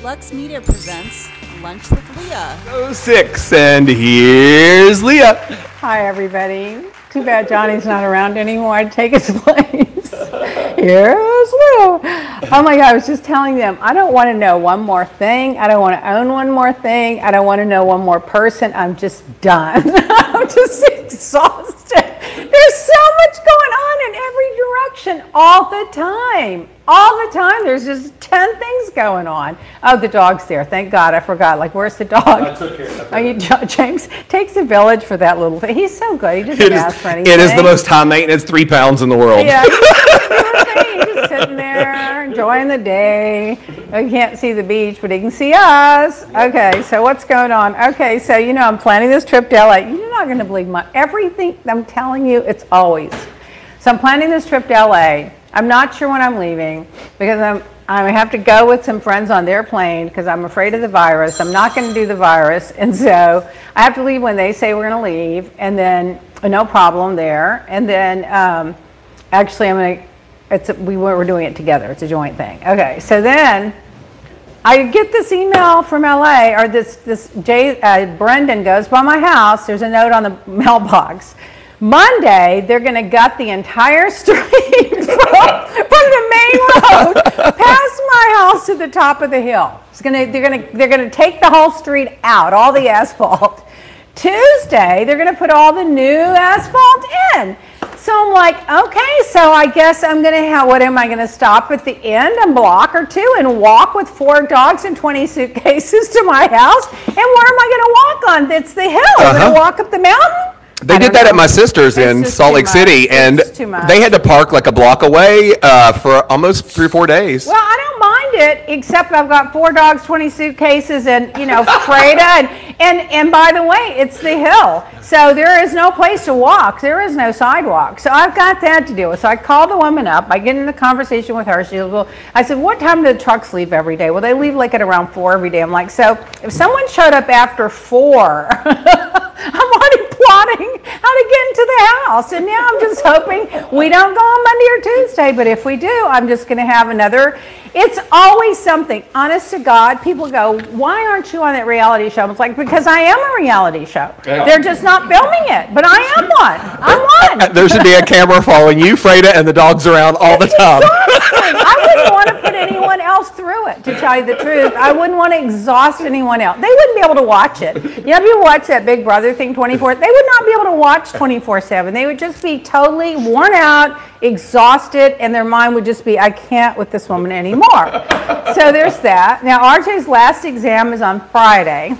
Lux Media presents Lunch with Leah. 06, and here's Leah. Hi, everybody. Too bad Johnny's not around anymore. I'd take his place. Here's Lou. Oh my God, I was just telling them, I don't want to know one more thing. I don't want to own one more thing. I don't want to know one more person. I'm just done. I'm just exhausted. There's so much going on in every direction all the time. All the time. There's just 10 things going on. Oh, the dog's there. Thank God. I forgot. Like, where's the dog? I took care of it. James takes a village for that little thing. He's so good. He doesn't ask for anything. It is the most high maintenance 3 pounds in the world. Yeah. He's just sitting there enjoying the day. He can't see the beach, but he can see us. Okay, so what's going on? Okay, so you know I'm planning this trip to LA. You're not going to believe everything I'm telling you. It's always. So I'm planning this trip to LA. I'm not sure when I'm leaving because I have to go with some friends on their plane because I'm afraid of the virus. I'm not going to do the virus, and so I have to leave when they say we're going to leave, and then no problem there. And then actually I'm going to. We're doing it together. It's a joint thing. Okay, so then I get this email from LA, or Brendan goes by my house. There's a note on the mailbox. Monday, they're going to gut the entire street from the main road past my house to the top of the hill. They're going to take the whole street out, all the asphalt. Tuesday, they're going to put all the new asphalt in. So I'm like, okay, so I guess I'm going to have, what am I going to stop at the end, a block or two, and walk with 4 dogs and 20 suitcases to my house? And where am I going to walk on? It's the hill. I'm going to walk up the mountain? They did that at my sister's in Salt Lake City, and they had to park like a block away for almost 3 or 4 days. Well, I don't mind it, except I've got 4 dogs, 20 suitcases, and, you know, Freda, and by the way, it's the hill. So there is no place to walk. There is no sidewalk. So I've got that to deal with. So I call the woman up. I get in a conversation with her. She goes, well, I said, what time do the trucks leave every day? Well, they leave like at around 4 every day. I'm like, so if someone showed up after 4, I'm already plotting how to get into the house. And now I'm just hoping we don't go on Monday or Tuesday. But if we do, I'm just going to have another. It's always something. Honest to God, people go, why aren't you on that reality show? It's like, because I am a reality show. They're just not filming it, but I am one. I'm one. There should be a camera following you, Freda, and the dogs around all the time. I wouldn't want to put anyone else through it, to tell you the truth. I wouldn't want to exhaust anyone else. They wouldn't be able to watch it. You know, if you watch that Big Brother thing 24, they would not be able to watch 24/7. They would just be totally worn out, exhausted, and their mind would just be, I can't with this woman anymore. So there's that. Now, RJ's last exam is on Friday.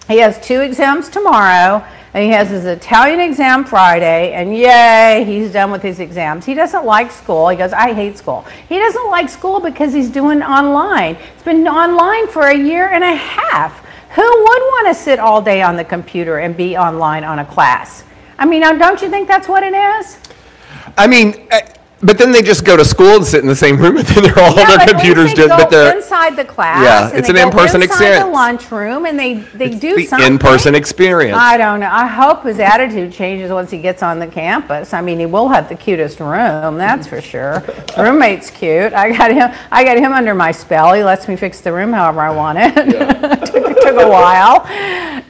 He has 2 exams tomorrow, and he has his Italian exam Friday, and yay, he's done with his exams. He doesn't like school. He goes, I hate school. He doesn't like school because he's doing online. It's been online for 1.5 years. Who would want to sit all day on the computer and be online on a class? I mean, don't you think that's what it is? I mean, but then they just go to school and sit in the same room, and then they're all on their computers. But they're inside the class. Yeah, it's an in-person experience. Inside the lunchroom, and they do the something. In-person experience. I don't know. I hope his attitude changes once he gets on the campus. I mean, he will have the cutest room, that's for sure. His roommate's cute. I got him under my spell. He lets me fix the room however I want it. Yeah. took a while,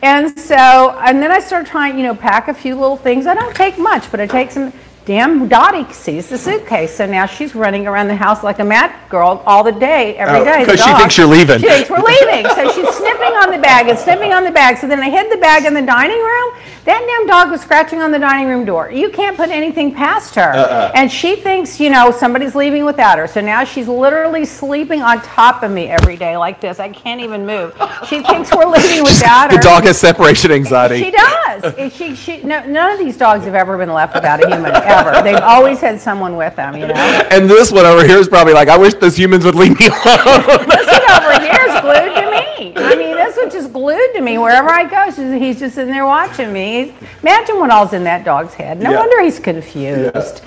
and then I started trying, pack a few little things. I don't take much, but I take some. Damn, Dottie sees the suitcase, so now she's running around the house like a mad girl every day. Because she thinks you're leaving. She thinks we're leaving, so she's sniffing on the bag and sniffing on the bag. So then I hid the bag in the dining room. That damn dog was scratching on the dining room door. You can't put anything past her. And she thinks, somebody's leaving without her. So now she's literally sleeping on top of me every day like this. I can't even move. She thinks we're leaving without her. The dog has separation anxiety. She does. None of these dogs have ever been left without a human. Ever. They've always had someone with them, And this one over here is probably like, I wish those humans would leave me alone. This one over here is glued to me. I mean, this one's just glued to me wherever I go. He's just sitting there watching me. Imagine what all's in that dog's head. No wonder he's confused.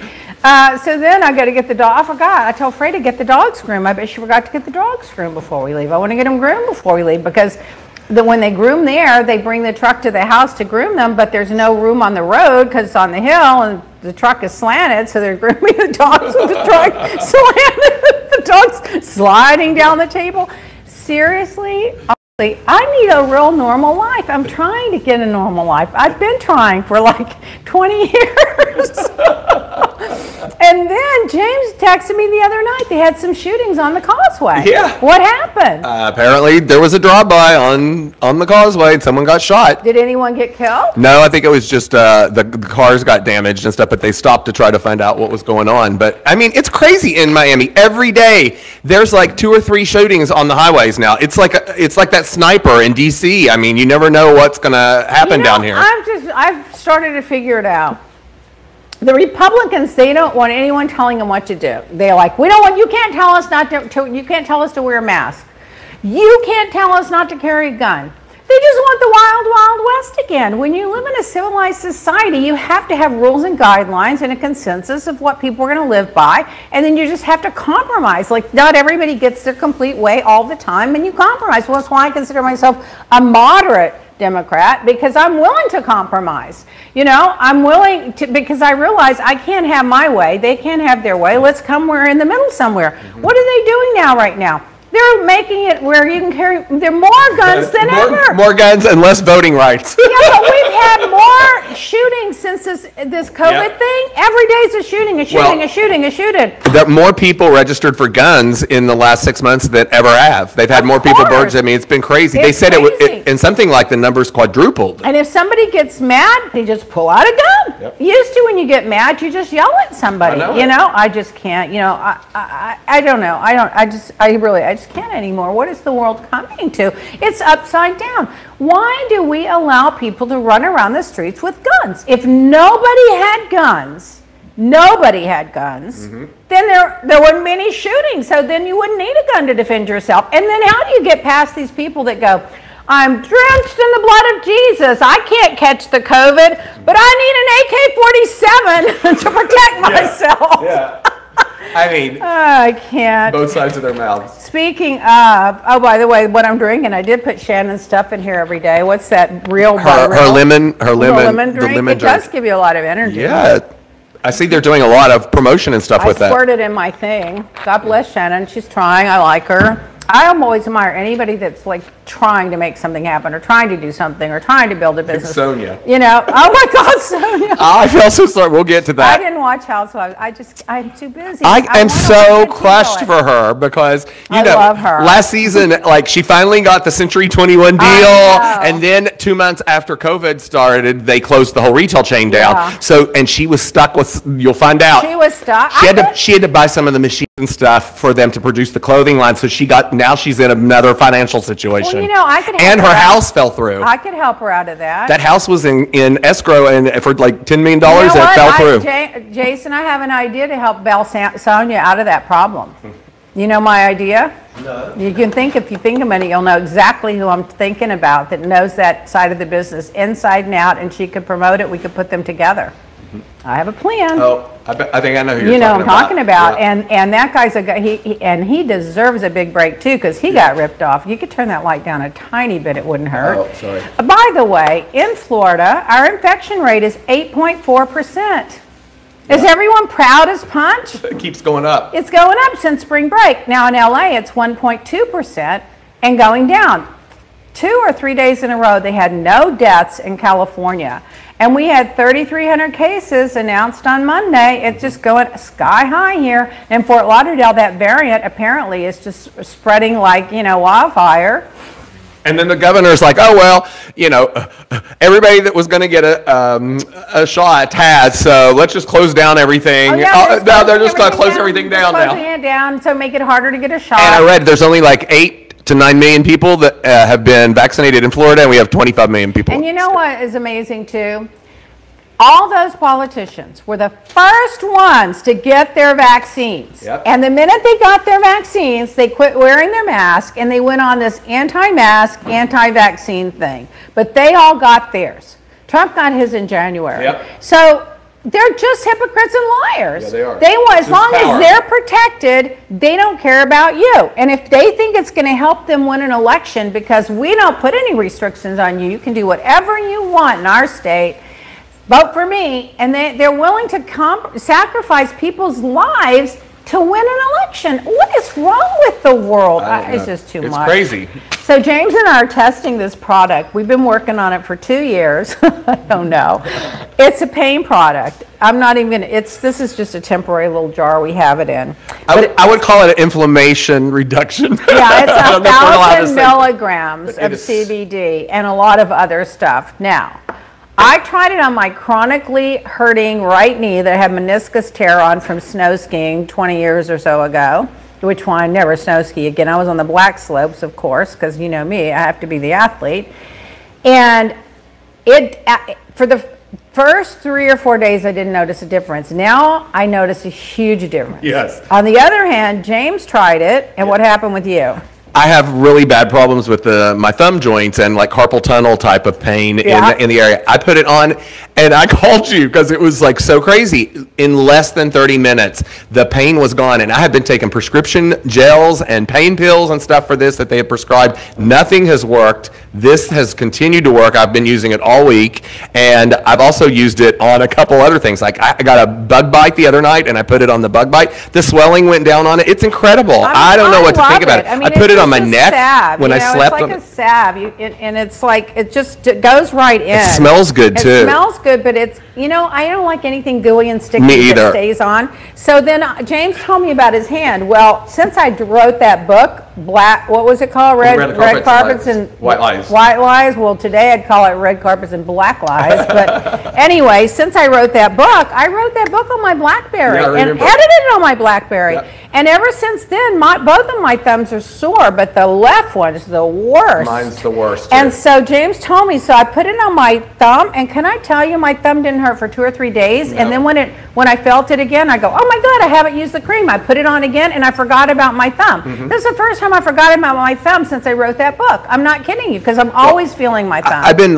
Yeah. So then I got to get the dog. I forgot. I told Freda to get the dog's groom. I bet she forgot to get the dog's groom before we leave. I want to get him groomed before we leave because when they groom there, they bring the truck to the house to groom them, but there's no room on the road because it's on the hill and the truck is slanted, so they're grooming the dogs with the truck slanted. The dog's sliding down the table. seriously, honestly, I need a real normal life. I'm trying to get a normal life. I've been trying for like 20 years. And then James texted me the other night. They had some shootings on the causeway. Yeah. What happened? Apparently, there was a drive-by on the causeway, and someone got shot. Did anyone get killed? No, I think it was just the cars got damaged and stuff, but they stopped to try to find out what was going on. But, I mean, it's crazy in Miami. Every day, there's like 2 or 3 shootings on the highways now. It's like that sniper in D.C. I mean, you never know what's going to happen down here. I've started to figure it out. The Republicans, they don't want anyone telling them what to do. They're like, you can't tell us you can't tell us to wear a mask. You can't tell us not to carry a gun. They just want the wild, wild west again. When you live in a civilized society, you have to have rules and guidelines and a consensus of what people are going to live by, and then you just have to compromise. Like, not everybody gets their complete way all the time, and you compromise. Well, that's why I consider myself a moderate Democrat, because I'm willing to compromise. You know, I'm willing to, because I realize I can't have my way. They can't have their way. Let's come we're in the middle somewhere. What are they doing now right now? They're making it where you can carry, there are more guns than ever. More guns and less voting rights. Yeah, but we've had more shootings since this COVID thing. Every day's a shooting, a shooting. There are more people registered for guns in the last 6 months than ever have. They've had more people burged. I mean, it's been crazy. They said it and something like the numbers quadrupled. And if somebody gets mad, they just pull out a gun. Yep. Used to, when you get mad, you just yell at somebody. You know, I just can't. You know, I don't know. I just can't anymore. What is the world coming to? It's upside down. Why do we allow people to run around the streets with guns? If nobody had guns, then there weren't many shootings. So then you wouldn't need a gun to defend yourself. And then how do you get past these people that go, I'm drenched in the blood of Jesus. I can't catch the COVID, but I need an AK-47 to protect myself. Yeah. I mean, I can't. Both sides of their mouths. Speaking of, oh, by the way, what I'm drinking, I did put Shannon's stuff in here every day. What's that real? Her lemon drink. It does give you a lot of energy. Yeah. I see they're doing a lot of promotion and stuff with that. I squirted in my thing. God bless Shannon. She's trying. I like her. I always admire anybody that's like trying to make something happen or trying to do something or trying to build a business. It's Sonia. You know, oh my God, Sonia. I feel so sorry. We'll get to that. I didn't watch Housewives. I'm too busy. I am so crushed for her because, you know, love her. Last season, like she finally got the Century 21 deal. And then 2 months after COVID started, they closed the whole retail chain down. Yeah. So, and she was stuck with, you'll find out. She was stuck. She had to buy some of the machines and stuff for them to produce the clothing line. So now she's in another financial situation. Well, you know, I could help and her house fell through. I could help her out of that. That house was in escrow, and for like $10 million, it fell through. Jason, I have an idea to help Sonia out of that problem. You know my idea? No. You can think, if you think about it, you'll know exactly who I'm thinking about that knows that side of the business inside and out, and she could promote it. We could put them together. I have a plan. Oh, I think I know who you're talking about. You know what I'm talking about. Yeah. And that guy's a guy, he deserves a big break too, because he got ripped off. You could turn that light down a tiny bit, it wouldn't hurt. Oh, sorry. By the way, in Florida, our infection rate is 8.4%. Is everyone proud as punch? It keeps going up. It's going up since spring break. Now in LA, it's 1.2% and going down. 2 or 3 days in a row, they had no deaths in California. And we had 3,300 cases announced on Monday. It's just going sky high here. In Fort Lauderdale, that variant apparently is just spreading like, you know, wildfire. And then the governor's like, oh, well, you know, everybody that was going to get a shot has, so let's just close down everything. Now they're just going to close everything down now. Closing it down, so make it harder to get a shot. And I read there's only like 8 to 9 million people that have been vaccinated in Florida, and we have 25 million people. And you know what is amazing, too? All those politicians were the first ones to get their vaccines. Yep. And the minute they got their vaccines, they quit wearing their mask and they went on this anti-mask, anti-vaccine thing. But they all got theirs. Trump got his in January. Yep. So they're just hypocrites and liars. Yeah, they are. As long as they're protected, they don't care about you. And if they think it's going to help them win an election because we don't put any restrictions on you, you can do whatever you want in our state, vote for me, and they're willing to sacrifice people's lives to win an election. What is wrong with the world? It's just too much. It's crazy. So James and I are testing this product. We've been working on it for 2 years. I don't know. It's a pain product. I'm not even gonna, this is just a temporary little jar we have it in. I would call it an inflammation reduction. Yeah, it's 1,000 milligrams of CBD and a lot of other stuff. Now, I tried it on my chronically hurting right knee that I had meniscus tear on from snow skiing 20 years or so ago, which one I never snow ski again. I was on the black slopes, of course, because you know me, I have to be the athlete. And for the first 3 or 4 days, I didn't notice a difference. Now I notice a huge difference. Yes. On the other hand, James tried it, and what happened with you? I have really bad problems with my thumb joints and like carpal tunnel type of pain in the area. I put it on and I called you because it was like so crazy. In less than 30 minutes, the pain was gone. And I have been taking prescription gels and pain pills and stuff for this that they have prescribed. Nothing has worked. This has continued to work. I've been using it all week. And I've also used it on a couple other things. Like I got a bug bite the other night and I put it on the bug bite. The swelling went down on it. It's incredible. I don't know what to think about it. I mean, I put it on my neck salve, when I slept. It's like a salve, and it's like it goes right in. It smells good too. It smells good, but it's I don't like anything gooey and sticky that stays on. So then James told me about his hand. Well, since I wrote that book, what was it called? Red Carpets and White Lies. White Lies. Well, today I'd call it Red Carpets and Black Lies. But anyway, since I wrote that book on my BlackBerry and edited it on my BlackBerry. Yep. And ever since then, both of my thumbs are sore, but the left one is the worst. Mine's the worst, too. And so James told me, so I put it on my thumb, and can I tell you, my thumb didn't hurt for 2 or 3 days. No. And then when I felt it again, I go, oh my God, I haven't used the cream. I put it on again, and I forgot about my thumb. Mm-hmm. This is the first time I forgot about my thumb since I wrote that book. I'm not kidding you, because I'm always feeling my thumb. I've been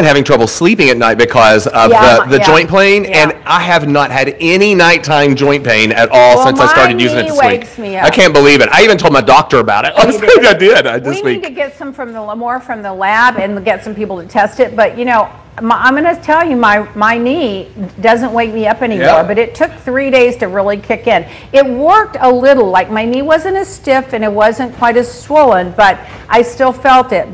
having trouble sleeping at night because of the joint pain, and I have not had any nighttime joint pain at all since I started using it to sleep. Wakes me up. I can't believe it. I even told my doctor about it. I did this week. We need to get some more from the lab and get some people to test it. But I'm going to tell you, my knee doesn't wake me up anymore, but it took 3 days to really kick in. It worked a little, like my knee wasn't as stiff and it wasn't quite as swollen, but I still felt it.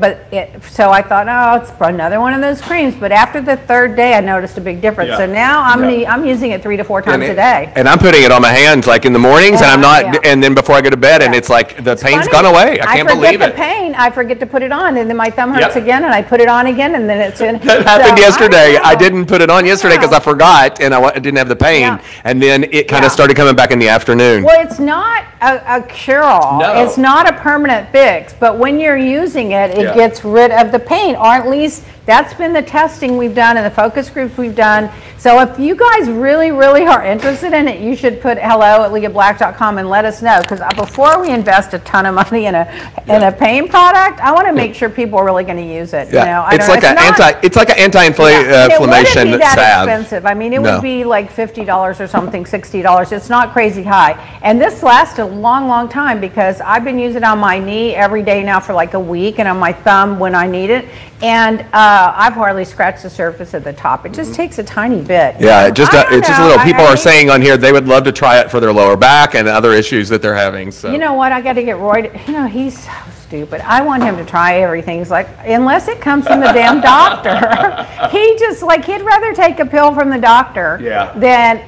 So I thought, oh, it's another one of those creams. But after the 3rd day, I noticed a big difference. Yeah. So now I'm using it 3 to 4 times a day. And I'm putting it on my hands like in the mornings, and I'm not, and then before I go to bed, and it's like the pain's gone away. I can't believe it. I forget the pain. I forget to put it on, and then my thumb hurts again, and I put it on again, and then it's in. That happened yesterday. I didn't put it on yesterday because I forgot, and I didn't have the pain, and then it kind of started coming back in the afternoon. Well, it's not a cure-all. No. It's not a permanent fix, but when you're using it, it gets rid of the pain, or at least that's been the testing we've done and the focus groups we've done. So if you guys really, really are interested in it, you should put hello@leahblack.com and let us know, because before we invest a ton of money in a pain product, I want to make sure people are really going to use it. Yeah. It's like an anti-inflammation it wouldn't be that salve. expensive. I mean, it would be like $50 or something, $60. It's not crazy high. And this lasted a long, long time because I've been using it on my knee every day now for like a week, and on my thumb when I need it. And I've hardly scratched the surface at the top. It just takes a tiny bit. Yeah, it's just a little. People are saying on here they would love to try it for their lower back and other issues that they're having. So you know what? I got to get Roy. He's so stupid. I want him to try everything. He's like, unless it comes from the damn doctor. He'd rather take a pill from the doctor than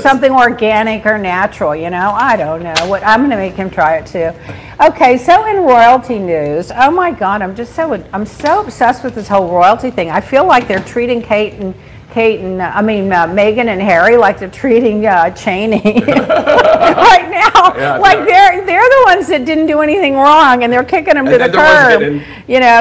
something organic or natural, I don't know. I'm going to make him try it too. Okay, so in royalty news, oh my God, I'm so obsessed with this whole royalty thing. I feel like they're treating Meghan and Harry like they're treating Cheney right now. They're the ones that didn't do anything wrong, and they're kicking them to the curb.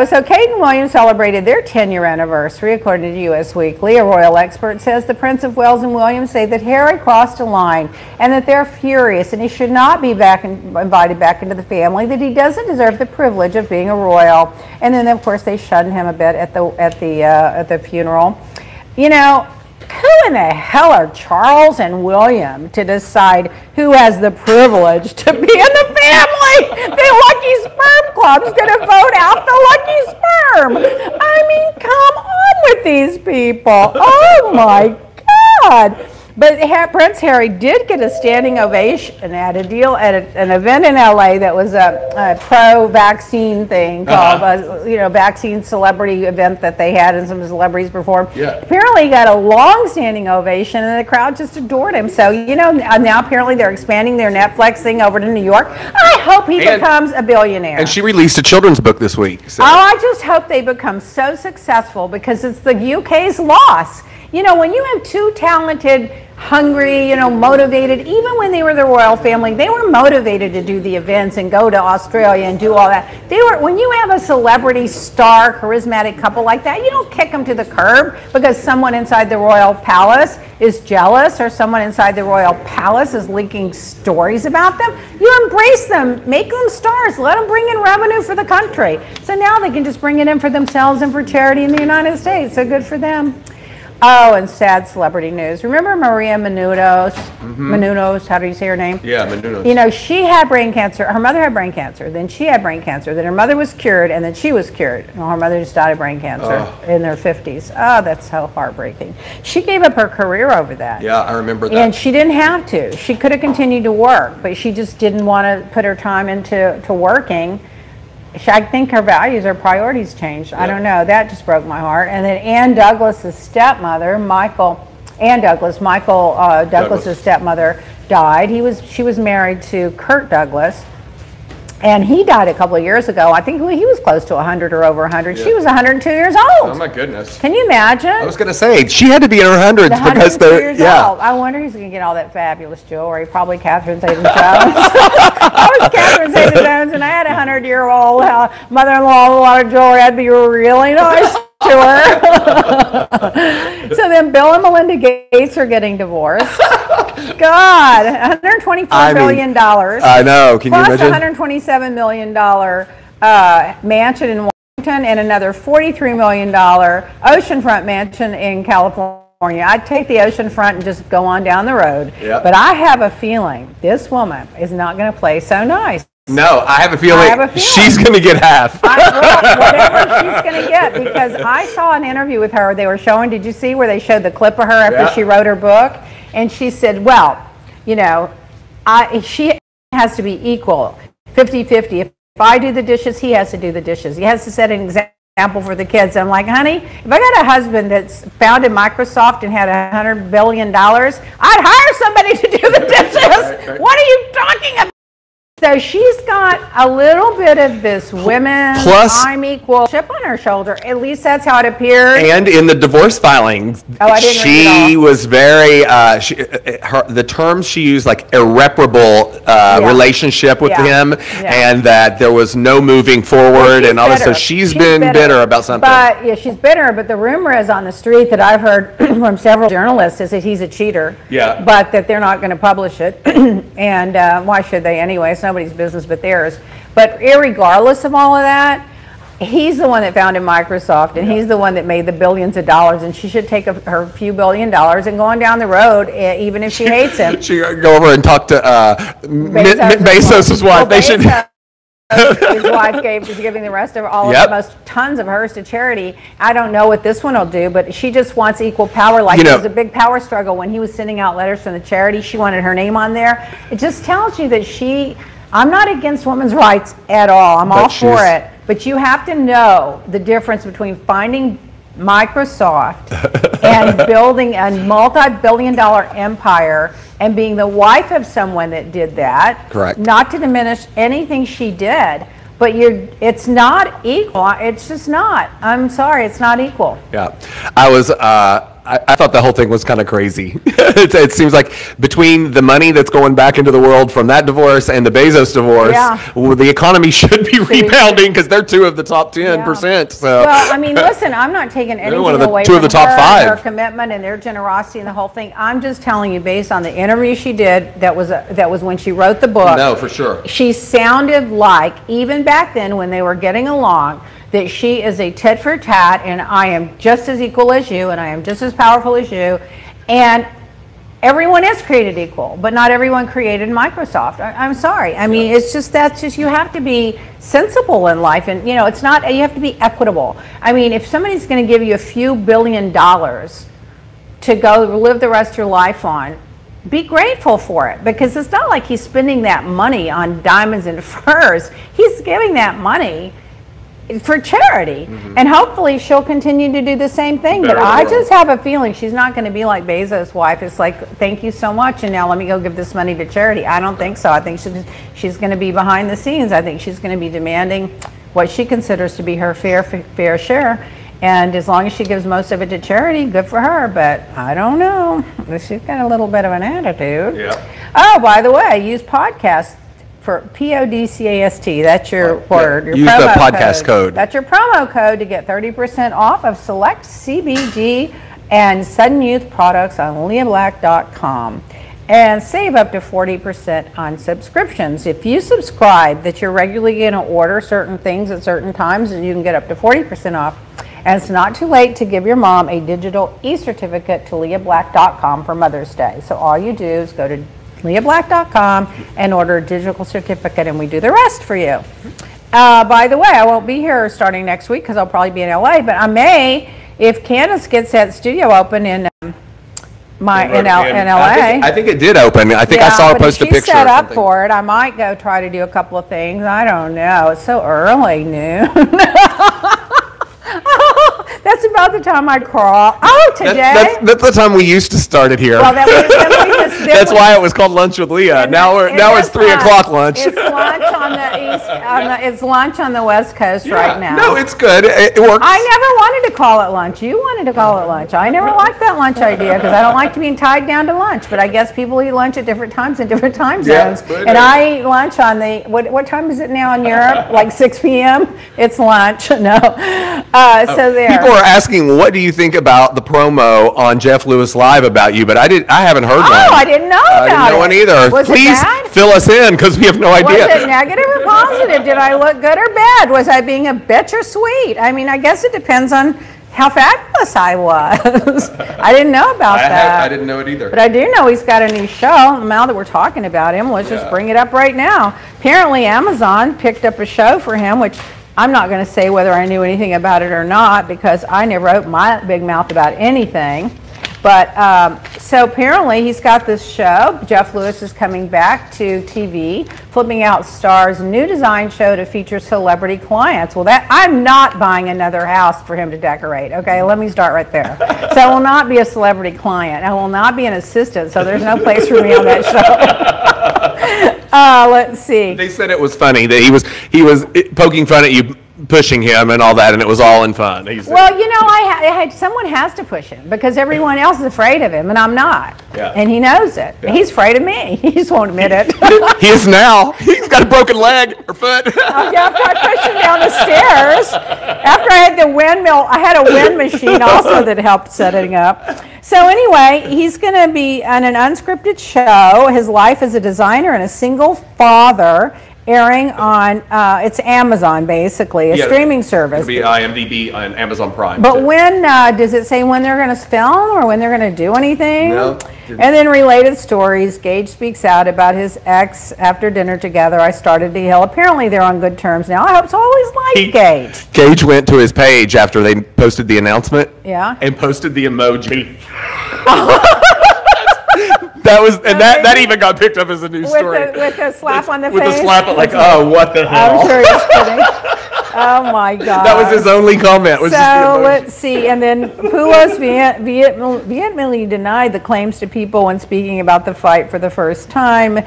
So Kate and William celebrated their 10-year anniversary, according to U.S. Weekly. A royal expert says the Prince of Wales and William say that Harry crossed a line and that they're furious, and he should not be invited back into the family. That he doesn't deserve the privilege of being a royal. And then, of course, they shunned him a bit at the funeral. Who in the hell are Charles and William to decide who has the privilege to be in the family? The Lucky Sperm Club's going to vote out the lucky sperm. I mean, come on with these people. Oh, my God. But Prince Harry did get a standing ovation at a deal at an event in LA that was a pro-vaccine thing called, vaccine celebrity event that they had and some celebrities performed. Yeah. Apparently he got a long-standing ovation and the crowd just adored him. So, now apparently they're expanding their Netflix thing over to New York. I hope he becomes a billionaire. And she released a children's book this week. So. Oh, I just hope they become so successful because it's the UK's loss. When you have two talented, hungry, motivated, even when they were the royal family, they were motivated to do the events and go to Australia and do all that. When you have a celebrity star, charismatic couple like that, you don't kick them to the curb because someone inside the royal palace is jealous or someone inside the royal palace is leaking stories about them. You embrace them, make them stars, let them bring in revenue for the country. So now they can just bring it in for themselves and for charity in the United States. So good for them. Oh, and sad celebrity news. Remember Maria Menounos? Menounos, how do you say her name? Yeah, Menounos. She had brain cancer. Her mother had brain cancer. Then she had brain cancer. Then her mother was cured, and then she was cured. Well, her mother just died of brain cancer in their 50s. Oh, that's so heartbreaking. She gave up her career over that. Yeah, I remember that. And she didn't have to. She could have continued to work, but she just didn't want to put her time into working. I think her values, her priorities changed. Yep. I don't know. That just broke my heart. And then Ann Douglas's stepmother, Douglas's stepmother died. She was married to Kirk Douglas, and he died a couple of years ago. I think he was close to 100 or over 100. Yeah. She was 102 years old. Oh my goodness! Can you imagine? I was going to say she had to be in her hundreds because they're old. I wonder who's going to get all that fabulous jewelry. Probably Catherine Zeta-Jones. I was Catherine Zeta-Jones, and I had a 100-year-old mother-in-law with a lot of jewelry. I'd be really nice to her. So then Bill and Melinda Gates are getting divorced. God, $124 billion. I know. Can you imagine? Plus $127 million mansion in Washington and another $43 million oceanfront mansion in California. I'd take the oceanfront and just go on down the road. Yep. But I have a feeling this woman is not going to play so nice. No, I have a feeling she's going to get half. Whatever she's going to get, because I saw an interview with her. They were showing, did you see where they showed the clip of her after she wrote her book? And she said, well, she has to be equal, 50-50. If I do the dishes, he has to do the dishes. He has to set an example for the kids. I'm like, honey, if I got a husband that's founded Microsoft and had $100 billion, I'd hire somebody to do the dishes. Right. What are you talking about? So she's got a little bit of this women, I'm equal chip on her shoulder. At least that's how it appeared. And in the divorce filings, she was very, the terms she used, like irreparable relationship with him, and that there was no moving forward and all this. So she's been bitter about something. But she's bitter. But the rumor is on the street that I've heard from several journalists is that he's a cheater. Yeah. But that they're not going to publish it. And why should they anyway? It's nobody's business but theirs. But irregardless of all of that, he's the one that founded Microsoft, and he's the one that made the billions of dollars, and she should take her few $1 billion and go on down the road, even if she hates him. She go over and talk to Bezos' wife. They should. His wife is giving the rest of all of the tons of hers to charity. I don't know what this one will do, but she just wants equal power. Like there was a big power struggle when he was sending out letters from the charity. She wanted her name on there. It just tells you that I'm not against women's rights at all. I'm all for it. But you have to know the difference between finding Microsoft and building a multi-billion-dollar empire and being the wife of someone that did that. Correct. Not to diminish anything she did, but it's not equal. It's just not. I'm sorry, it's not equal. Yeah, I thought the whole thing was kind of crazy. It seems like between the money that's going back into the world from that divorce and the Bezos divorce, the economy should be rebounding because they're two of the top 10%. So. Well, I mean, listen, I'm not taking anything away from her commitment and their generosity and the whole thing. I'm just telling you, based on the interview she did, that was when she wrote the book. No, for sure. She sounded like, even back then when they were getting along, that she is a tit for tat, and I am just as equal as you, and I am just as powerful as you, and everyone is created equal, but not everyone created Microsoft. I'm sorry. I mean, it's just you have to be sensible in life, and it's not. You have to be equitable. I mean, if somebody's going to give you a few $1 billion to go live the rest of your life on, be grateful for it, because it's not like he's spending that money on diamonds and furs. He's giving that money for charity, and hopefully she'll continue to do the same thing. But I just have a feeling she's not going to be like Bezos' wife. It's like, thank you so much, and now let me go give this money to charity. I don't think so. I think she's going to be behind the scenes. I think she's going to be demanding what she considers to be her fair share. And as long as she gives most of it to charity, good for her. But I don't know. She's got a little bit of an attitude. Yeah. Oh, by the way, use podcast for PODCAST. That's your word. Your use the podcast code. That's your promo code to get 30% off of select CBD and sudden youth products on leahblack.com. And save up to 40% on subscriptions. If you subscribe, that you're regularly going to order certain things at certain times, and you can get up to 40% off. And it's not too late to give your mom a digital e-certificate to leahblack.com for Mother's Day. So all you do is go to leahblack.com and order a digital certificate, and we do the rest for you. By the way, I won't be here starting next week because I'll probably be in LA, but I may, if Candace gets that studio open in LA. I think it did open. I think I saw her post a picture. She's set up for it. I might go try to do a couple of things. I don't know. It's so early, noon. That's about the time I crawl. Oh, today? That's the time we used to start it here. Well, that's why it was called Lunch with Leah. Now it's 3 o'clock lunch. It's lunch on the east. It's lunch on the West Coast right now. No, it's good. It works. I never wanted to call it lunch. You wanted to call it lunch. I never liked that lunch idea because I don't like to be tied down to lunch. But I guess people eat lunch at different times in different time zones. And I eat lunch on the what time is it now in Europe? Like 6 p.m. It's lunch. No. So there. People are asking, what do you think about the promo on Jeff Lewis Live about you? But I haven't heard one. Oh, I didn't know about it. I didn't know one either. Was Please it bad? Fill us in because we have no idea. Was it negative or positive? Did I look good or bad? Was I being a bitch or sweet? I mean, I guess it depends on how fabulous I was. I didn't know about that. I didn't know it either. But I do know he's got a new show. Now that we're talking about him, let's just bring it up right now. Apparently Amazon picked up a show for him, which I'm not going to say whether I knew anything about it or not because I never opened my big mouth about anything. But so apparently he's got this show. Jeff Lewis is coming back to TV, Flipping Out Stars' new design show to feature celebrity clients. Well, I'm not buying another house for him to decorate. Okay, let me start right there. So I will not be a celebrity client. I will not be an assistant. So there's no place for me on that show. Let's see. They said it was funny that he was poking fun at you, pushing him and all that, and it was all in fun. Well, you know, someone has to push him because everyone else is afraid of him, and I'm not. Yeah. And he knows it. Yeah. He's afraid of me. He just won't admit it. He is now. He's got a broken leg or foot. After I pushed him down the stairs, after I had the windmill, I had a wind machine also that helped setting up. So anyway, he's going to be on an unscripted show, his life as a designer and a single father, airing on, it's Amazon basically, a streaming service. It'll be IMDB on Amazon Prime. But when, does it say when they're going to film or when they're going to do anything? No. And then related stories, Gage speaks out about his ex after dinner together. I started to heal. Apparently they're on good terms now. I hope so. Always like Gage. Gage went to his page after they posted the announcement. Yeah. And posted the emoji. That even got picked up as a news story. With a slap on the face? With a slap, like, oh, what the hell? I'm sure he's kidding. Oh my God. That was his only comment. Was so let's see. And then Poulos vehemently denied the claims to people when speaking about the fight for the first time.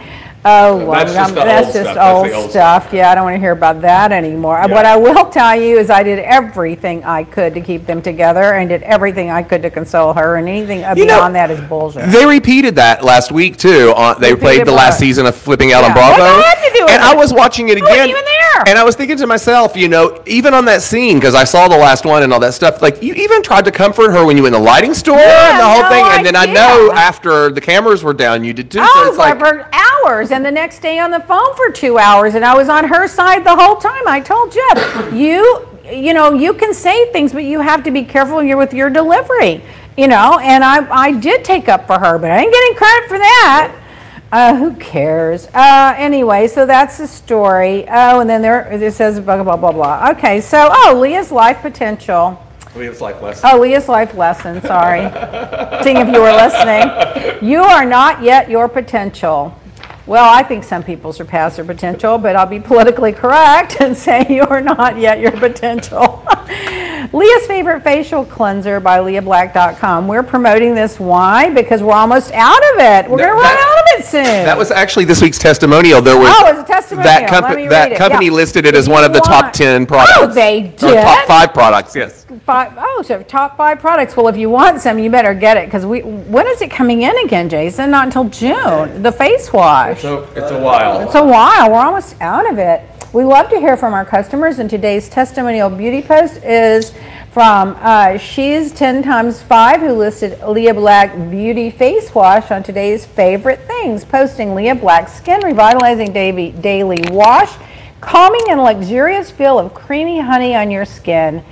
Oh, that's just old stuff. Yeah, I don't want to hear about that anymore. Yeah. What I will tell you is I did everything I could to keep them together and did everything I could to console her, and anything beyond that is bullshit. They repeated that last week, too. They played the last season of Flipping Out on Bravo. And I was watching it again. I wasn't even there. And I was thinking to myself, you know, even on that scene, because I saw the last one and all that stuff, like, you even tried to comfort her when you were in the lighting store and the whole thing. And then I know after the cameras were down, you did too. Oh, so it's like for hours. And the next day on the phone for 2 hours, and I was on her side the whole time. I told Jeff, you know, you can say things, but you have to be careful with your delivery, you know. And I did take up for her, but I ain't getting credit for that. Who cares? Anyway, so that's the story. Oh, and then it says blah, blah, blah, blah. Okay, so, Leah's life potential. Leah's Life Lesson. Oh, Leah's Life Lesson, sorry. Seeing if you were listening. You are not yet your potential. Well, I think some people surpass their potential, but I'll be politically correct and say you are not yet your potential. Leah's Favorite Facial Cleanser by LeahBlack.com. We're promoting this. Why? Because we're almost out of it. We're going to run out of it soon. That was actually this week's testimonial. There was it was a testimonial. That company listed it as one of the top 10 products. Oh, they did? Or top 5 products, yes. So top 5 products. Well, if you want some, you better get it, because when is it coming in again, Jason? Not until June. The face wash. So it's a while. It's a while. We're almost out of it. We love to hear from our customers, and today's testimonial beauty post is from She's 10 times 5, who listed Leah Black Beauty Face Wash on today's favorite things, posting Leah Black Skin Revitalizing Daily Wash, calming and luxurious feel of creamy honey on your skin.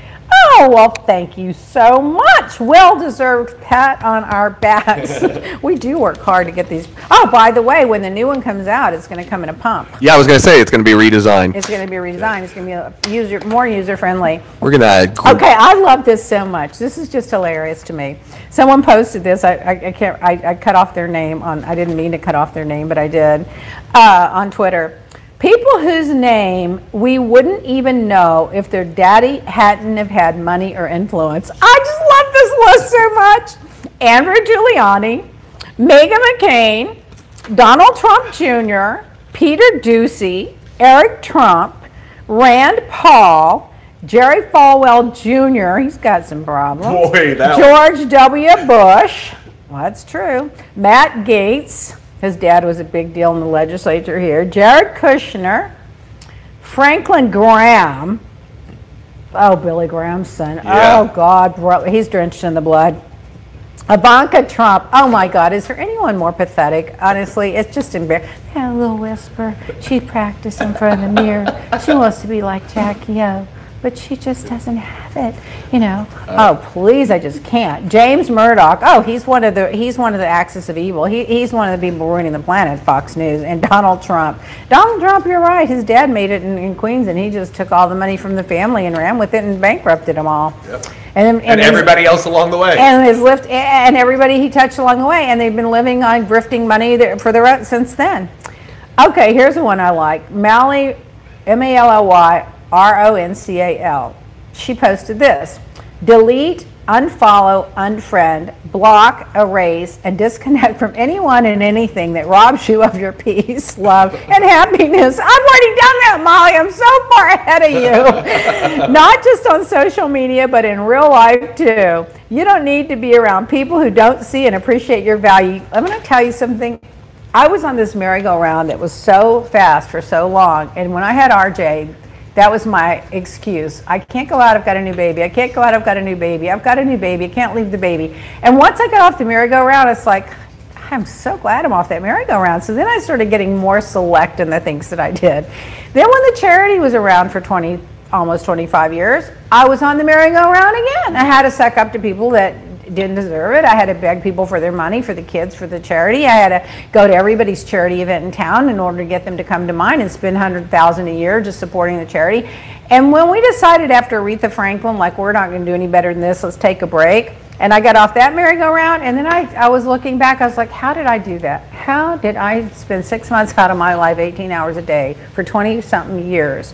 Oh, well, thank you so much. Well-deserved pat on our backs. We do work hard to get these. Oh, by the way, when the new one comes out, it's going to come in a pump. Yeah, I was going to say it's going to be redesigned. It's going to be redesigned. It's going to be more user-friendly. We're going to. Okay, I love this so much. This is just hilarious to me. Someone posted this. I cut off their name on. I didn't mean to cut off their name, but I did on Twitter. People whose name we wouldn't even know if their daddy hadn't have had money or influence. I just love this list so much. Andrew Giuliani, Meghan McCain, Donald Trump Jr., Peter Doocy, Eric Trump, Rand Paul, Jerry Falwell Jr., he's got some problems. Boy, George W. Bush, well, that's true, Matt Gaetz, his dad was a big deal in the legislature here. Jared Kushner, Franklin Graham. Oh, Billy Graham's son. Yeah. Oh, God, bro, he's drenched in the blood. Ivanka Trump. Oh, my God, is there anyone more pathetic? Honestly, it's just embarrassing. They had a little whisper. She practiced in front of the mirror. She wants to be like Jackie O, but she just doesn't have it, you know. Oh, please, I just can't. James Murdoch. Oh, he's one of the axis of evil. He's one of the people ruining the planet, Fox News. And Donald Trump. Donald Trump, you're right. His dad made it in Queens, and he just took all the money from the family and ran with it and bankrupted them all. Yep. And everybody else along the way. And his lift, and everybody he touched along the way. And they've been living on grifting money for the rest since then. Okay, here's the one I like. Mally, M-A-L-L-Y. R-O-N-C-A-L. She posted this: delete, unfollow, unfriend, block, erase, and disconnect from anyone and anything that robs you of your peace, love, and happiness. I've already done that, Molly. I'm so far ahead of you. Not just on social media, but in real life, too. You don't need to be around people who don't see and appreciate your value. I'm going to tell you something. I was on this merry-go-round that was so fast for so long, and when I had RJ, that was my excuse. I can't go out, I've got a new baby. I can't go out, I've got a new baby. I've got a new baby, I can't leave the baby. And once I got off the merry-go-round, it's like, I'm so glad I'm off that merry-go-round. So then I started getting more select in the things that I did. Then when the charity was around for almost 25 years, I was on the merry-go-round again. I had to suck up to people that didn't deserve it. I had to beg people for their money, for the kids, for the charity. I had to go to everybody's charity event in town in order to get them to come to mine and spend $100,000 a year just supporting the charity. And when we decided after Aretha Franklin, like, we're not going to do any better than this, let's take a break. And I got off that merry-go-round, and then I was looking back, I was like, how did I do that? How did I spend 6 months out of my life, 18 hours a day, for 20-something years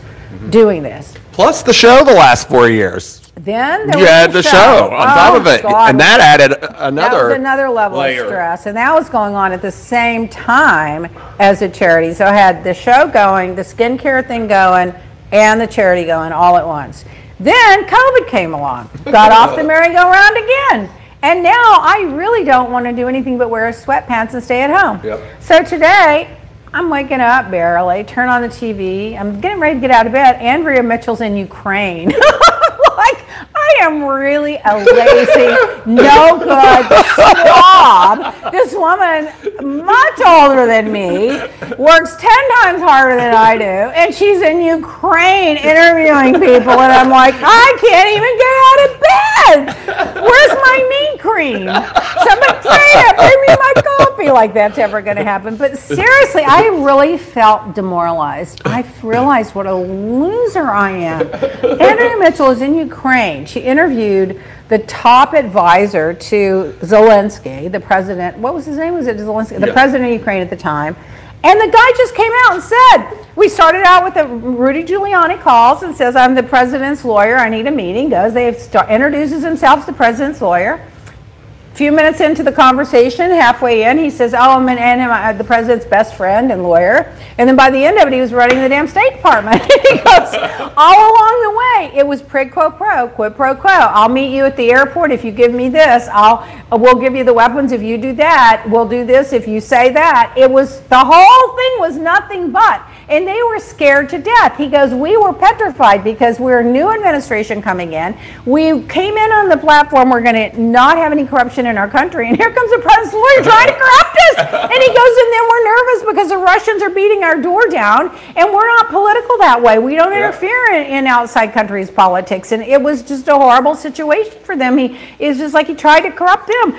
doing this? Plus the show the last 4 years. Then you had the show on top of it, God. And that added another level layer of stress, and that was going on at the same time as a charity. So I had the show going, the skincare thing going, and the charity going all at once. Then COVID came along, got off the merry-go-round again, and now I really don't want to do anything but wear sweatpants and stay at home. Yep. So today, I'm waking up barely, turn on the TV, I'm getting ready to get out of bed. Andrea Mitchell's in Ukraine. Like, I am really a lazy, no good, slob job. This woman, much older than me, works 10 times harder than I do, and she's in Ukraine interviewing people, and I'm like, I can't even get out of bed. Where's my knee cream? Somebody bring me my coffee. Like that's ever going to happen. But seriously, I really felt demoralized. I realized what a loser I am. Andrea Mitchell is in Ukraine. She interviewed the top advisor to Zelensky, the president. What was his name? Was it Zelensky? The president of Ukraine at the time. And the guy just came out and said, we started out with Rudy Giuliani calls and says, I'm the president's lawyer. I need a meeting. Goes, introduces himself as the president's lawyer. A few minutes into the conversation, halfway in, he says, oh, I'm the president's best friend and lawyer. And then by the end of it, he was running the damn State Department. He goes, all along the way, it was quid pro quo. I'll meet you at the airport if you give me this. We'll give you the weapons if you do that. We'll do this if you say that. The whole thing was nothing but. And they were scared to death. He goes, we were petrified because we're a new administration coming in. We came in on the platform, we're going to not have any corruption in our country. And here comes the president's lawyer trying to corrupt us. And he goes, and then we're nervous because the Russians are beating our door down. And we're not political that way. We don't interfere in outside countries' politics. And it was just a horrible situation for them. It's just like he tried to corrupt them.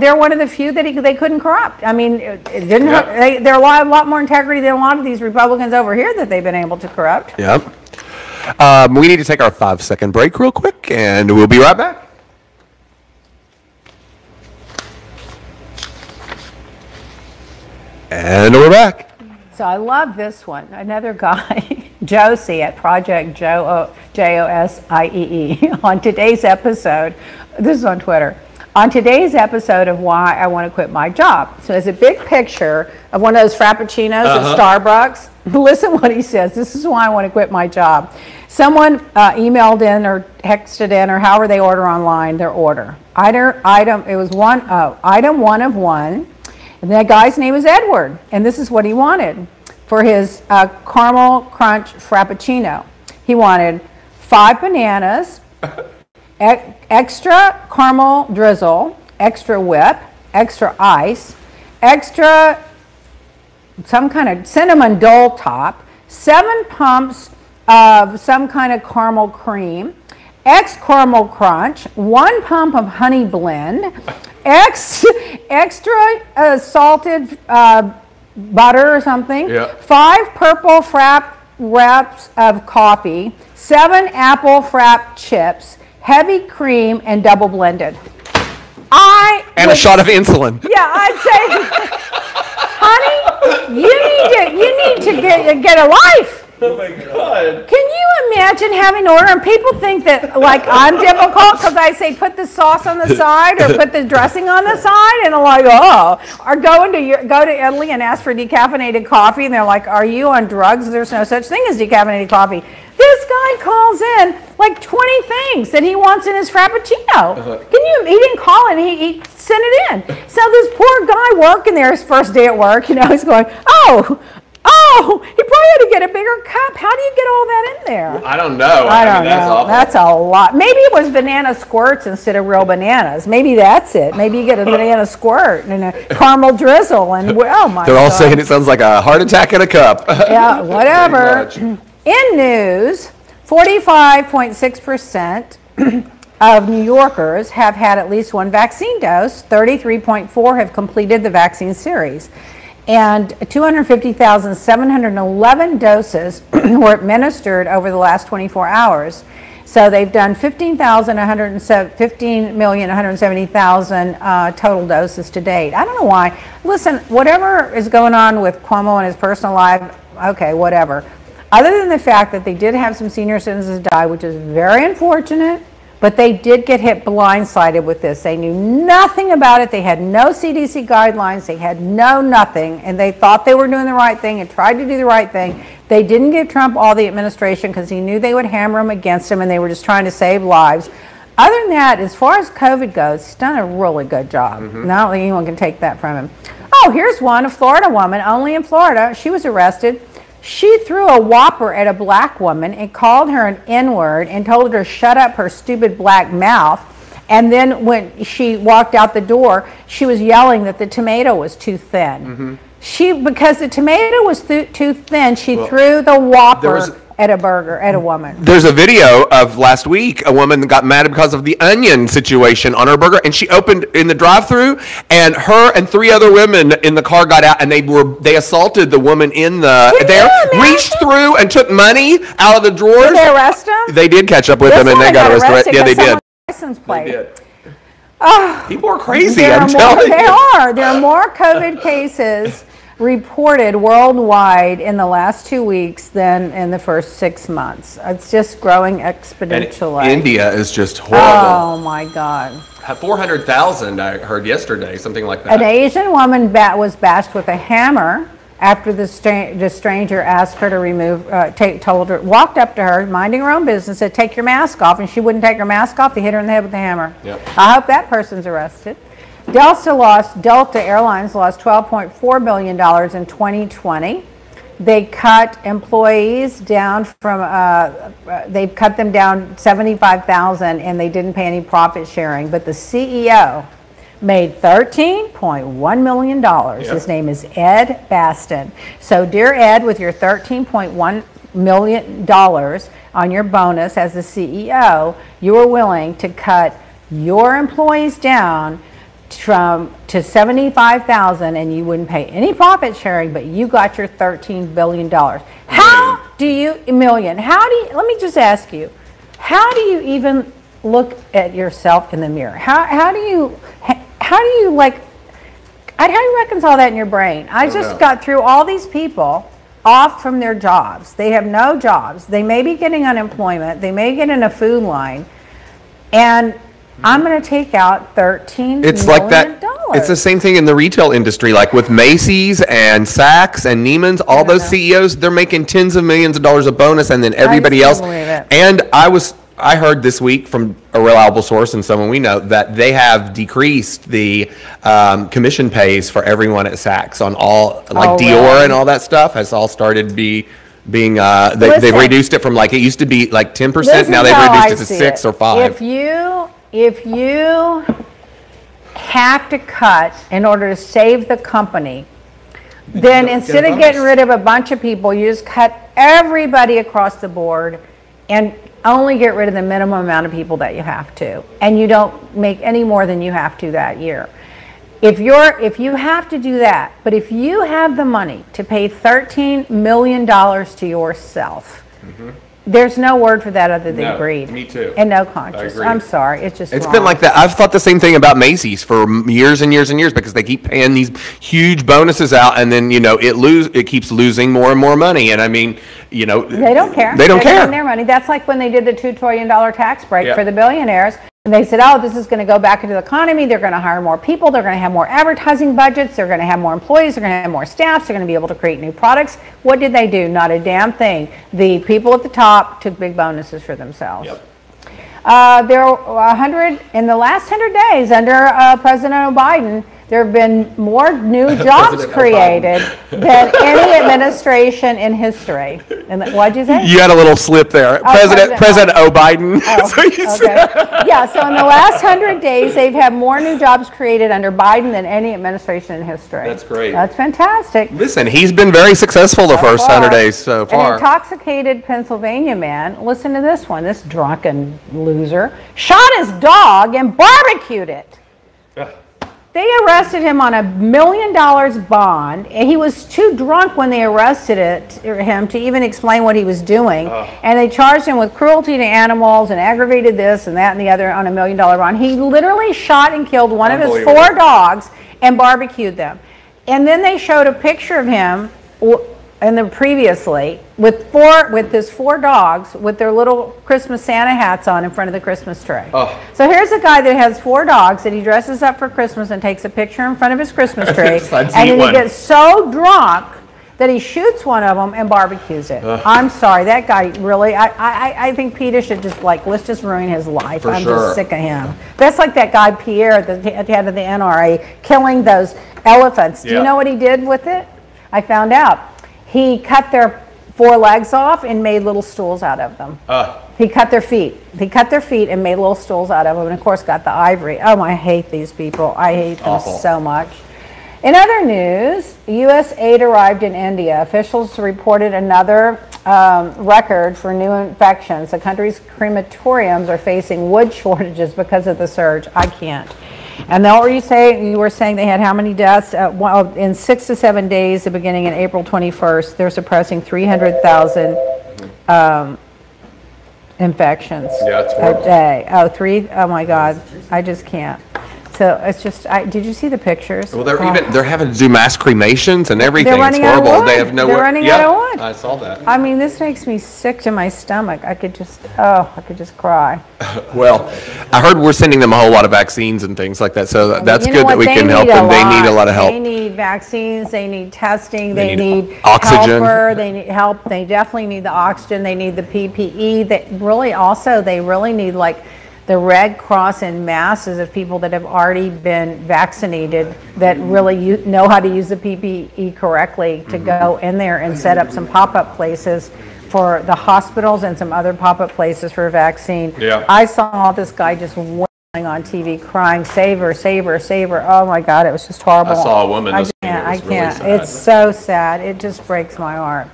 They're one of the few that they couldn't corrupt. I mean, they're a lot more integrity than a lot of these Republicans over here that they've been able to corrupt. Yep. We need to take our 5-second break real quick, and we'll be right back. And we're back. So I love this one. Another guy, Josie at Project Josiee, on today's episode, this is on Twitter, on today's episode of Why I Want to Quit My Job. So there's a big picture of one of those Frappuccinos at Starbucks. Listen what he says. This is why I want to quit my job. Someone emailed in or texted in or however they order online their order. Item one of one. And that guy's name is Edward. And this is what he wanted for his caramel crunch Frappuccino. He wanted 5 bananas, extra caramel drizzle, extra whip, extra ice, extra some kind of cinnamon dole top, 7 pumps of some kind of caramel cream, caramel crunch, 1 pump of honey blend, extra salted butter or something, 5 purple frap wraps of coffee, 7 apple frap chips, heavy cream, and double blended. And a shot of insulin. Yeah, I'd say, honey, you need to get a life. Oh my God. Can you imagine having to order? And people think that like I'm difficult because I say put the sauce on the side or put the dressing on the side, and I'm like, oh. Or go to Italy and ask for decaffeinated coffee, and they're like, are you on drugs? There's no such thing as decaffeinated coffee. This guy calls in like 20 things that he wants in his Frappuccino. He didn't call in, he sent it in. So this poor guy working there, his first day at work, he's going, oh, he probably had to get a bigger cup. How do you get all that in there? I don't know. I don't know. That's awful. That's a lot. Maybe it was banana squirts instead of real bananas. Maybe that's it. Maybe you get a banana squirt and a caramel drizzle. And oh my God. They're all saying it sounds like a heart attack in a cup. Yeah, whatever. In news, 45.6% of New Yorkers have had at least 1 vaccine dose. 33.4% have completed the vaccine series. And 250,711 doses were administered over the last 24 hours. So they've done 15,170,000 total doses to date. I don't know why. Listen, whatever is going on with Cuomo in his personal life, okay, whatever. Other than the fact that they did have some senior citizens die, which is very unfortunate, but they did get hit blindsided with this. They knew nothing about it. They had no CDC guidelines. They had no nothing. And they thought they were doing the right thing and tried to do the right thing. They didn't give Trump all the administration because he knew they would hammer him against him, and they were just trying to save lives. Other than that, as far as COVID goes, he's done a really good job. I don't think anyone can take that from him. Oh, here's one, a Florida woman, only in Florida. She was arrested. She threw a whopper at a black woman and called her an N-word and told her to shut up her stupid black mouth And then when she walked out the door, she was yelling that the tomato was too thin. Because the tomato was too thin, she threw the Whopper at a burger, at a woman. There's a video of last week, a woman got mad because of the onion situation on her burger, and she opened in the drive-thru, and her and 3 other women in the car got out, and they assaulted the woman in there, reached through and took money out of the drawers. Did they arrest them? They did catch up with them, and they got arrested. Yeah, they did. License plate. They did. Oh, people are crazy, I'm telling you. They are. There are more COVID cases reported worldwide in the last 2 weeks than in the first 6 months. It's just growing exponentially. And India is just horrible. Oh my God. 400,000 I heard yesterday, something like that. An Asian woman was bashed with a hammer after the stranger asked her to walked up to her, minding her own business, said, "Take your mask off," and she wouldn't take her mask off. They hit her in the head with a hammer. Yep. I hope that person's arrested. Delta Airlines lost $12.4 billion in 2020. They cut employees down they've cut them down 75,000, and they didn't pay any profit sharing. But the CEO made $13.1 million. Yep. His name is Ed Baston. So dear Ed, with your $13.1 million on your bonus as the CEO, you were willing to cut your employees down to 75,000, and you wouldn't pay any profit sharing, but you got your $13 billion. How do you, let me just ask you, how do you even look at yourself in the mirror? How do you reconcile that in your brain? I just got through all these people off from their jobs. They have no jobs. They may be getting unemployment. They may get in a food line, and I'm going to take out $13 million. Like that. It's the same thing in the retail industry, like with Macy's and Saks and Neiman's. All those CEOs, they're making tens of millions of dollars of bonus, and then everybody else. And I heard this week from a reliable source and someone we know that they have decreased the commission pays for everyone at Saks on all, like Dior and all that stuff has all started they've reduced it from, like, it used to be like 10%. Now they've reduced it to 6 or 5. If you have to cut in order to save the company, then instead of getting rid of a bunch of people, you just cut everybody across the board and only get rid of the minimum amount of people that you have to, and you don't make any more than you have to that year. If you have to do that, but if you have the money to pay $13 million to yourself, there's no word for that other than greed. Me too. And no conscience. I'm sorry. It's just It's been like that. I've thought the same thing about Macy's for years and years and years, because they keep paying these huge bonuses out, and then, it keeps losing more and more money. And I mean, they don't care. They don't care. Their money. That's like when they did the $2 trillion tax break for the billionaires. And they said, oh, this is going to go back into the economy. They're going to hire more people. They're going to have more advertising budgets. They're going to have more employees. They're going to have more staffs. They're going to be able to create new products. What did they do? Not a damn thing. The people at the top took big bonuses for themselves. There are in the last 100 days under President Biden, there have been more new jobs created than any administration in history. And what'd you say? You had a little slip there. President Biden. Yeah, so in the last 100 days, they've had more new jobs created under Biden than any administration in history. That's great. That's fantastic. Listen, he's been very successful the first 100 days so far. An intoxicated Pennsylvania man, listen to this one, this drunken loser, shot his dog and barbecued it. They arrested him on $1 million bond, and he was too drunk when they arrested him to even explain what he was doing. And they charged him with cruelty to animals and aggravated this and that and the other on $1 million bond. He literally shot and killed one of his 4 dogs and barbecued them. And then they showed a picture of him previously with his 4 dogs with their little Christmas Santa hats on in front of the Christmas tree. So here's a guy that has 4 dogs that he dresses up for Christmas and takes a picture in front of his Christmas tree, and then he gets so drunk that he shoots one of them and barbecues it. I'm sorry, that guy really, I think PETA should just, let's just ruin his life. I'm just sick of him. That's like that guy Pierre at the head of the NRA killing those elephants. Do you know what he did with it? I found out. He cut their 4 legs off and made little stools out of them. He cut their feet. He cut their feet and made little stools out of them, and of course got the ivory. Oh, I hate these people. I hate them so much. In other news, U.S. aid arrived in India. Officials reported another record for new infections. The country's crematoriums are facing wood shortages because of the surge. I can't. And then what were you saying? You were saying they had how many deaths? Well, in 6 to 7 days, beginning in April 21st, they're suppressing 300,000 infections a day. Oh my God, I just can't. So it's just, did you see the pictures? Well, they're having to do mass cremations and everything. It's horrible. They have nowhere. They're running out of wood. I saw that. I mean, this makes me sick to my stomach. I could just cry. Well, I heard we're sending them a whole lot of vaccines and things like that. So that's good that we can help them. They need a lot of help. They need vaccines. They need testing. They need oxygen. They need help. They definitely need the oxygen. They need the PPE. They really need like the Red Cross in masses of people that have already been vaccinated that really know how to use the PPE correctly to go in there and set up some pop-up places for the hospitals and some other pop-up places for vaccine. Yeah. I saw this guy just wailing on TV crying, save her, save her, save her. Oh my God, it was just horrible. I saw a woman. I can't. It's so sad. It just breaks my heart.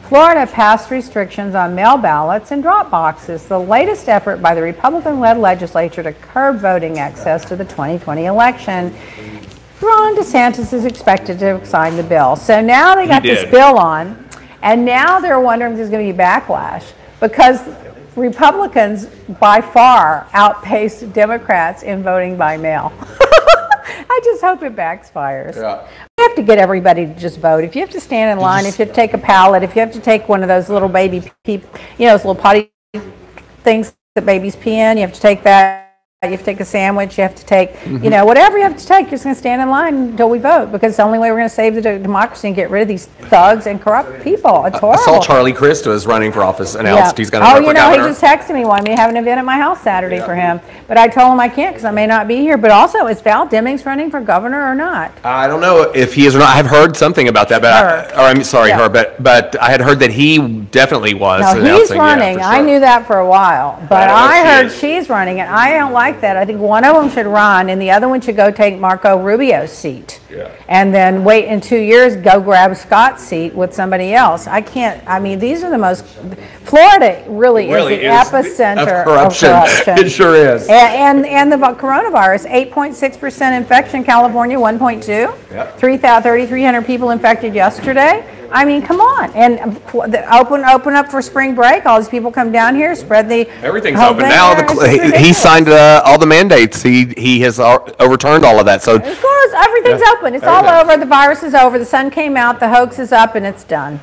Florida passed restrictions on mail ballots and drop boxes, the latest effort by the Republican-led legislature to curb voting access to the 2020 election. Ron DeSantis is expected to sign the bill. So now they got this bill on, and now they're wondering if there's going to be backlash because Republicans by far outpaced Democrats in voting by mail. I just hope it backfires. Yeah. You have to get everybody to just vote. If you have to stand in line, if you have to take a pallet, if you have to take one of those little baby pee, those little potty things that babies pee in, you have to take that. You have to take a sandwich. You have to take, whatever you have to take. You're just going to stand in line until we vote because it's the only way we're going to save the democracy and get rid of these thugs and corrupt people. It's horrible. I saw Charlie Crist was running for office, announced he's going to run for governor. He just texted me one. We have an event at my house Saturday for him. But I told him I can't because I may not be here. But also, is Val Demings running for governor or not? I don't know if he is or not. I've heard something about that. But I had heard that he definitely was. No, he's running. Yeah, sure. I knew that for a while. But I heard she's running, and I don't like that. I think one of them should run and the other one should go take Marco Rubio's seat. Yeah. And then wait in 2 years, go grab Scott's seat with somebody else. I can't, these are the most, Florida really is the epicenter of corruption. It sure is. And the coronavirus, 8.6% infection, California 1.2, yep. 3,300 people infected yesterday. Come on, and open up for spring break. All these people come down here, spread the everything's open now. He signed all the mandates. He has overturned all of that. So of course, everything's open. It's all over. The virus is over. The sun came out. The hoax is up, and it's done.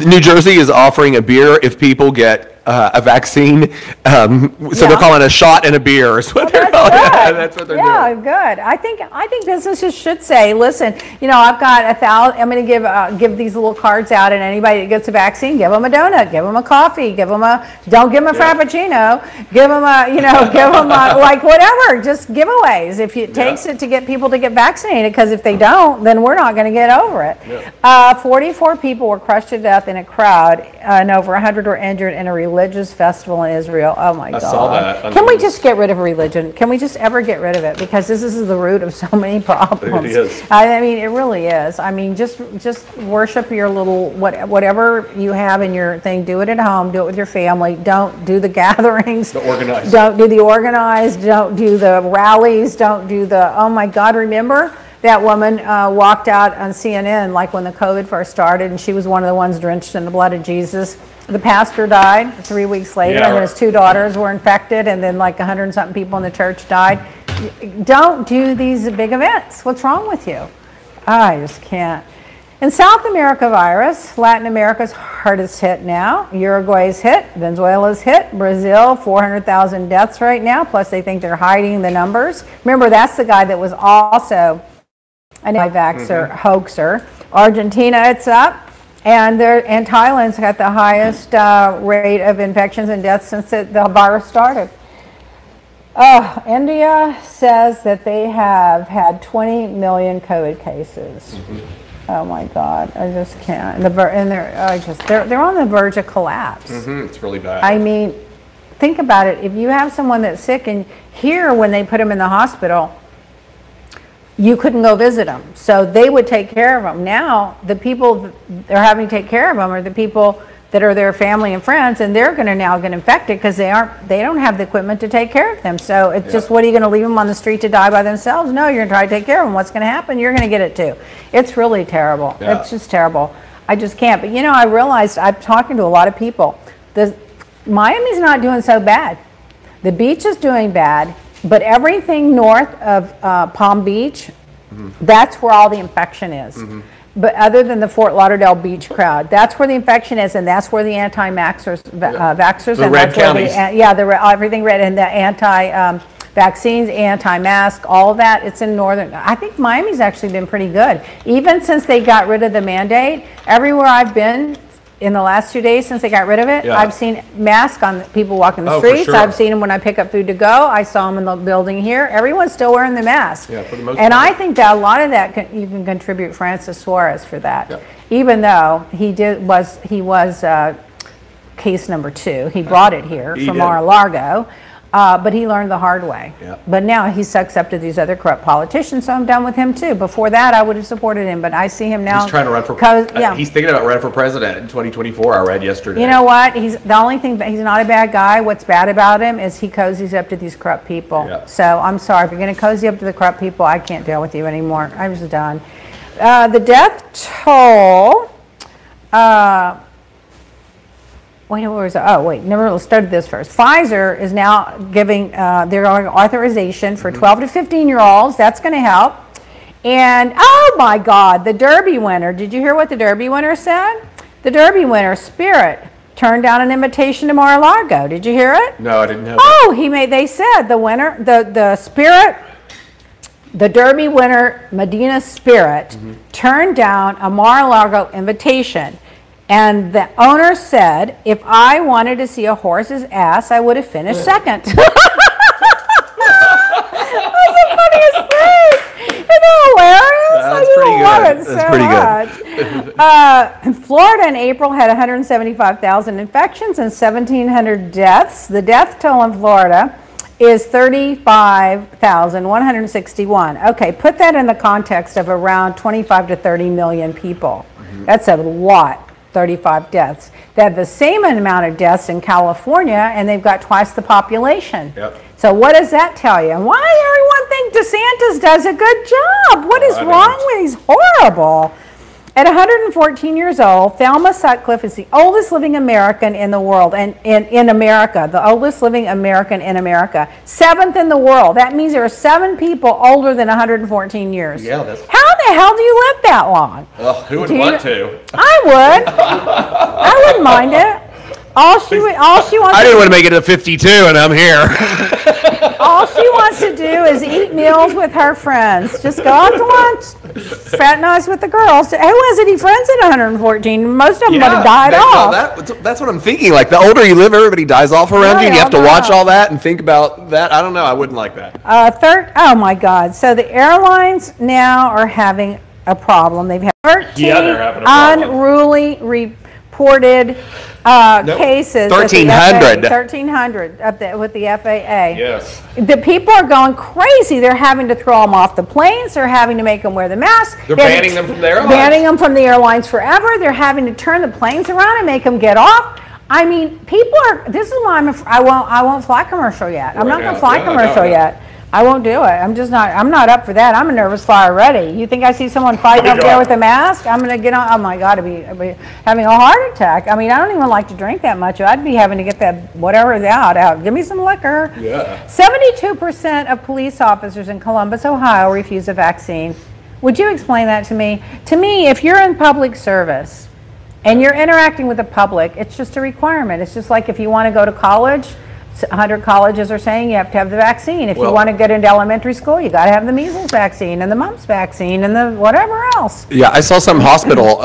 New Jersey is offering a beer if people get a vaccine. So they're calling a shot and a beer. Is what they're calling it. That's what they're doing. Yeah, good. I think businesses should say, listen, I've got 1,000. I'm going to give these little cards out, and anybody that gets a vaccine, give them a donut, give them a coffee, don't give them a frappuccino, give them like whatever, just giveaways. If it takes it to get people to get vaccinated, because if they don't, then we're not going to get over it. Yeah. 44 people were crushed to death in a crowd, and over 100 were injured in a religious festival in Israel. Oh my God. I saw that. Can we just get rid of religion? Can we just ever get rid of it? Because this is the root of so many problems. It is. It really is. Just worship your little, whatever you have in your thing, do it at home, do it with your family. Don't do the gatherings. Don't do the organized. Don't do the rallies. Don't do the, oh my God, remember? That woman walked out on CNN like when the COVID first started, and she was one of the ones drenched in the blood of Jesus. The pastor died 3 weeks later, and then his 2 daughters were infected, and then like 100 and something people in the church died. Don't do these big events. What's wrong with you? I just can't. In South America virus, Latin America's hardest hit now. Uruguay's hit, Venezuela's hit, Brazil, 400,000 deaths right now, plus they think they're hiding the numbers. Remember, that's the guy that was also an anti-vaxxer hoaxer. Argentina, it's up. And Thailand's got the highest rate of infections and deaths since the virus started. India says that they have had 20 million COVID cases. Oh my God, I just can't. They're on the verge of collapse. It's really bad. I mean, think about it. If you have someone that's sick, and here when they put them in the hospital, you couldn't go visit them, so they would take care of them. Now the people they're having to take care of them are the people that are their family and friends, and they're going to now get infected because they don't have the equipment to take care of them. So it's just, what are you going to leave them on the street to die by themselves? No, you're going to try to take care of them. What's going to happen? You're going to get it too. It's really terrible. It's just terrible. I just can't. But you know, I realized, I'm talking to a lot of people. Miami's not doing so bad. The beach is doing bad, but everything north of Palm Beach, that's where all the infection is. But other than the Fort Lauderdale beach crowd, that's where the infection is, and that's where the anti-vaxxers, the and red counties. Everything red, and the anti-vaccines, anti-mask, all of that. It's in northern. I think Miami's actually been pretty good, even since they got rid of the mandate. Everywhere I've been in the last 2 days since they got rid of it, I've seen masks on people walking the streets. For sure. I've seen them when I pick up food to go. I saw them in the building here. Everyone's still wearing the mask. Yeah, for the most and part. I think that a lot of that you can contribute Francis Suarez for that, even though he was case number 2. He brought it here from Mar-a-Lago. But he learned the hard way. But now he's accepted these other corrupt politicians, so I'm done with him too. Before that, I would have supported him, but I see him now. He's trying to run for he's thinking about running for president in 2024, I read yesterday. You know what? He's the only thing, he's not a bad guy. What's bad about him is he cozies up to these corrupt people. So I'm sorry, if you're going to cozy up to the corrupt people, I can't deal with you anymore. I'm just done. The death toll. Never started this first. Pfizer is now giving their authorization for 12 to 15-year-olds. That's going to help. And, oh my God, the Derby winner. Did you hear what the Derby winner said? The Derby winner, Spirit, turned down an invitation to Mar-a-Lago. Did you hear it? No, I didn't know that. They said the winner, the Spirit, the Derby winner, Medina Spirit, turned down a Mar-a-Lago invitation. And the owner said, if I wanted to see a horse's ass, I would have finished second. That's the funniest thing. Isn't that hilarious? That's pretty good. That's pretty good. Florida in April had 175,000 infections and 1,700 deaths. The death toll in Florida is 35,161. Okay, put that in the context of around 25 to 30 million people. That's a lot. 35 deaths. They have the same amount of deaths in California, and they've got twice the population. So what does that tell you? And why everyone think DeSantis does a good job? What is wrong with him? He's horrible. At 114 years old, Thelma Sutcliffe is the oldest living American in the world, and in America, the oldest living American in America. 7th in the world. That means there are 7 people older than 114 years. Yeah, that's... How the hell do you live that long? Who would want to? I would. I wouldn't mind it. All she wants. I didn't want to make it to 52, and I'm here. All she wants to do is eat meals with her friends. Just go out to lunch, fraternize with the girls. Who has any friends at 114? Most of them would have died off. That's what I'm thinking. Like, the older you live, everybody dies off around you, and you have to watch all that and think about that. I don't know. I wouldn't like that. Oh, my God. So the airlines now are having a problem. They've had 13 unruly reported cases. 1,300. 1,300 with the FAA. Yes. The people are going crazy. They're having to throw them off the planes. They're having to make them wear the mask. They're banning them from the airlines. Banning them from the airlines forever. They're having to turn the planes around and make them get off. I mean, people are. This is why I won't fly commercial yet. I'm not going to fly commercial yet. I won't do it. I'm not up for that. I'm a nervous flyer already. You think I see someone fighting up there with a mask? I'm going to get on. Oh my God, I'd be having a heart attack. I mean, I don't even like to drink that much. I'd be having to get that whatever is out. Give me some liquor. 72% of police officers in Columbus, Ohio, refuse a vaccine. Would you explain that to me? To me, if you're in public service and you're interacting with the public, it's just a requirement. It's just like if you want to go to college. 100 colleges are saying you have to have the vaccine. If you want to get into elementary school, you got to have the measles vaccine and the mumps vaccine and the whatever else. Yeah, I saw some hospital,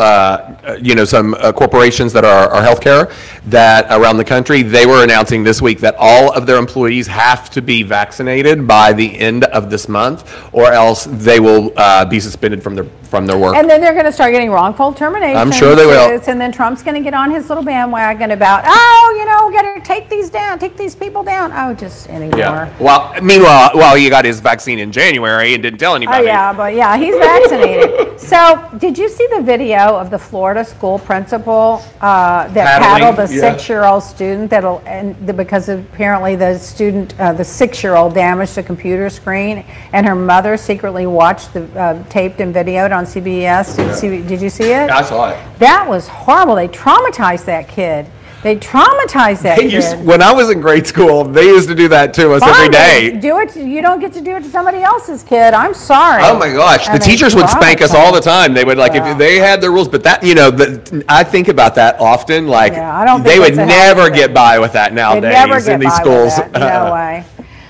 some corporations that are healthcare that around the country, they were announcing this week that all of their employees have to be vaccinated by the end of this month, or else they will be suspended from from their work. And then they're going to start getting wrongful terminations. I'm sure they will. And then Trump's going to get on his little bandwagon about, oh, you know, got to take these down, take these people down. Oh, just anymore. Yeah. Well, meanwhile, he got his vaccine in January and didn't tell anybody. Oh, yeah, but yeah, he's vaccinated. So, did you see the video of the Florida school principal that paddled a 6-year-old student because apparently the student, the 6-year-old, damaged the computer screen, and her mother secretly watched the taped and videoed on CBS. Did you see it? I saw it. That was horrible. They traumatized that kid. Kid. When I was in grade school, they used to do that to us every day. Do it. You don't get to do it to somebody else's kid. I'm sorry. Oh my gosh, the teachers would spank us all the time. They would if they had their rules, but that I think about that often. Like they would never get by with that nowadays in these schools. No way.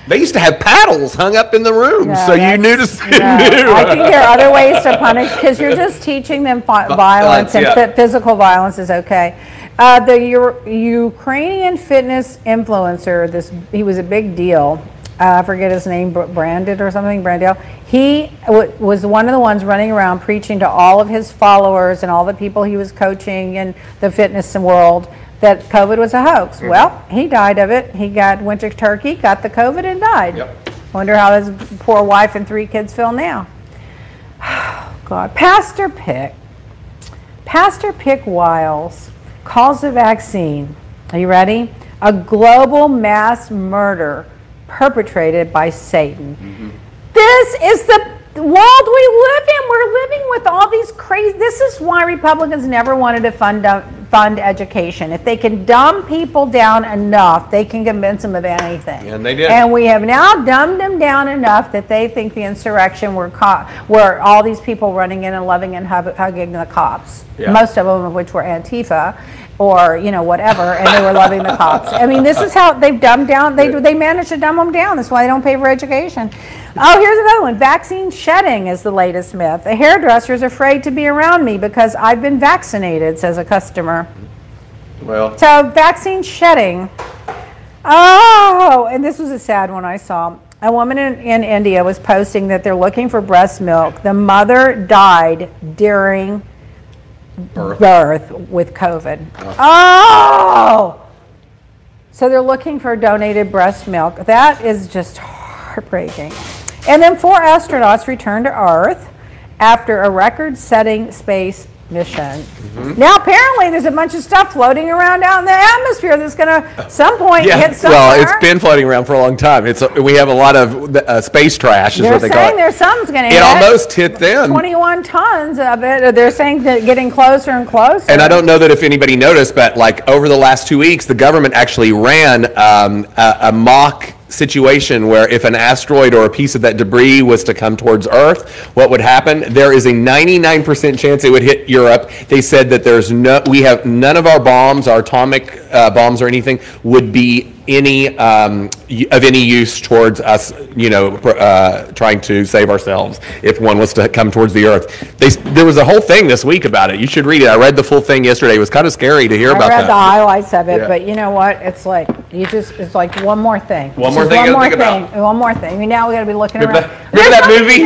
They used to have paddles hung up in the room, so you knew to sit new. I think there are other ways to punish because you're just teaching them violence, and physical violence is okay. The Ukrainian fitness influencer, he was a big deal. I forget his name, Branded or something, Brandel. He was one of the ones running around preaching to all of his followers and all the people he was coaching in the fitness world that COVID was a hoax. Mm-hmm. Well, he died of it. Went to Turkey, got the COVID, and died. Yep. Wonder how his poor wife and 3 kids feel now. God, Pastor Pick Wiles calls the vaccine, are you ready? A global mass murder perpetrated by Satan. Mm-hmm. This is the world we live in. We're living with all these crazy. This is why Republicans never wanted to fund education. If they can dumb people down enough, they can convince them of anything. And they did. And we have now dumbed them down enough that they think the insurrection were all these people running in and loving and hugging the cops. Yeah. Most of them of which were Antifa or whatever, and they were loving the cops. I mean, this is how they've dumbed down. They managed to dumb them down. That's why they don't pay for education. Oh, here's another one. Vaccine shedding is the latest myth. A hairdresser is afraid to be around me because I've been vaccinated, says a customer. Well. So vaccine shedding. Oh, and this was a sad one I saw. A woman in India was posting that they're looking for breast milk. The mother died during birth with COVID. Oh! So they're looking for donated breast milk. That is just heartbreaking. And then 4 astronauts returned to Earth after a record-setting space mission. Mm-hmm. Now apparently there's a bunch of stuff floating around out in the atmosphere that's going to at some point hit somewhere. Well, it's been floating around for a long time. We have a lot of space trash is what they call it. They're saying there's something's going to hit. It almost hit them. 21 tons of it. They're saying that getting closer and closer. And I don't know that if anybody noticed, but over the last 2 weeks, the government actually ran a mock situation where if an asteroid or a piece of that debris was to come towards Earth, what would happen? There is a 99% chance it would hit Europe. They said that we have none of our bombs, our atomic bombs or anything, would be of any use towards us, trying to save ourselves if one was to come towards the Earth. There was a whole thing this week about it. You should read it. I read the full thing yesterday. It was kind of scary to hear about that. I read the highlights of it, but you know what? It's like it's like one more thing. One more thing. One more thing. I mean, now we got to be looking around. Remember that movie?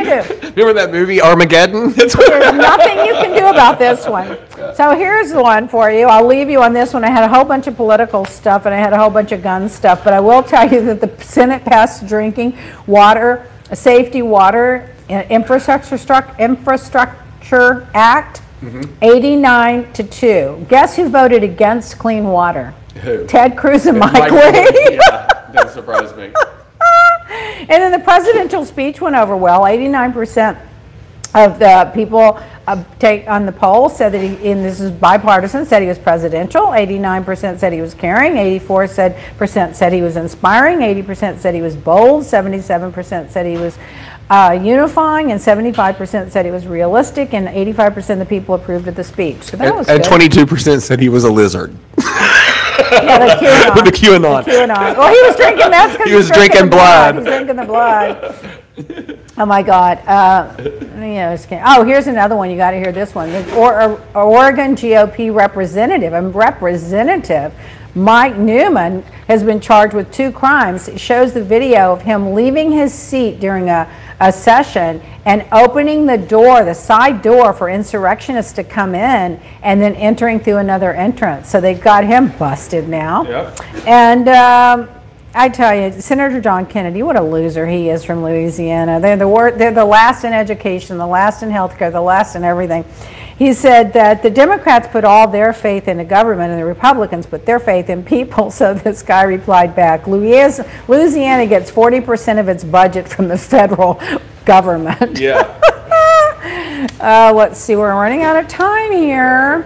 Remember that movie Armageddon? There's nothing you can do about this one. So here's the one for you. I'll leave you on this one. I had a whole bunch of political stuff and I had a whole bunch of gun stuff, but I will tell you that the Senate passed drinking water, safety water, infrastructure act, 89-2. Guess who voted against clean water? Who? Ted Cruz and Mike Lee. Yeah, that surprised me. And then the presidential speech went over well. 89% of the people on the poll said that this is bipartisan, said he was presidential. 89% said he was caring. 84% said he was inspiring. 80% said he was bold. 77% said he was unifying, and 75% said he was realistic, and 85% of the people approved of the speech. So that was good. And 22% said he was a lizard. Yeah, the QAnon. With the QAnon. Well, he was drinking. That's because he was drinking blood. He was drinking the blood. Oh my God. Here's another one. You got to hear this one. Oregon GOP representative Mike Newman has been charged with 2 crimes. It shows the video of him leaving his seat during a session and opening the door, the side door, for insurrectionists to come in and then entering through another entrance. So they've got him busted now. Yep. And I tell you, Senator John Kennedy, what a loser he is from Louisiana. They're the last in education, the last in healthcare, the last in everything. He said that the Democrats put all their faith in the government and the Republicans put their faith in people. So this guy replied back, Louisiana gets 40% of its budget from the federal government. Yeah. Let's see, we're running out of time here.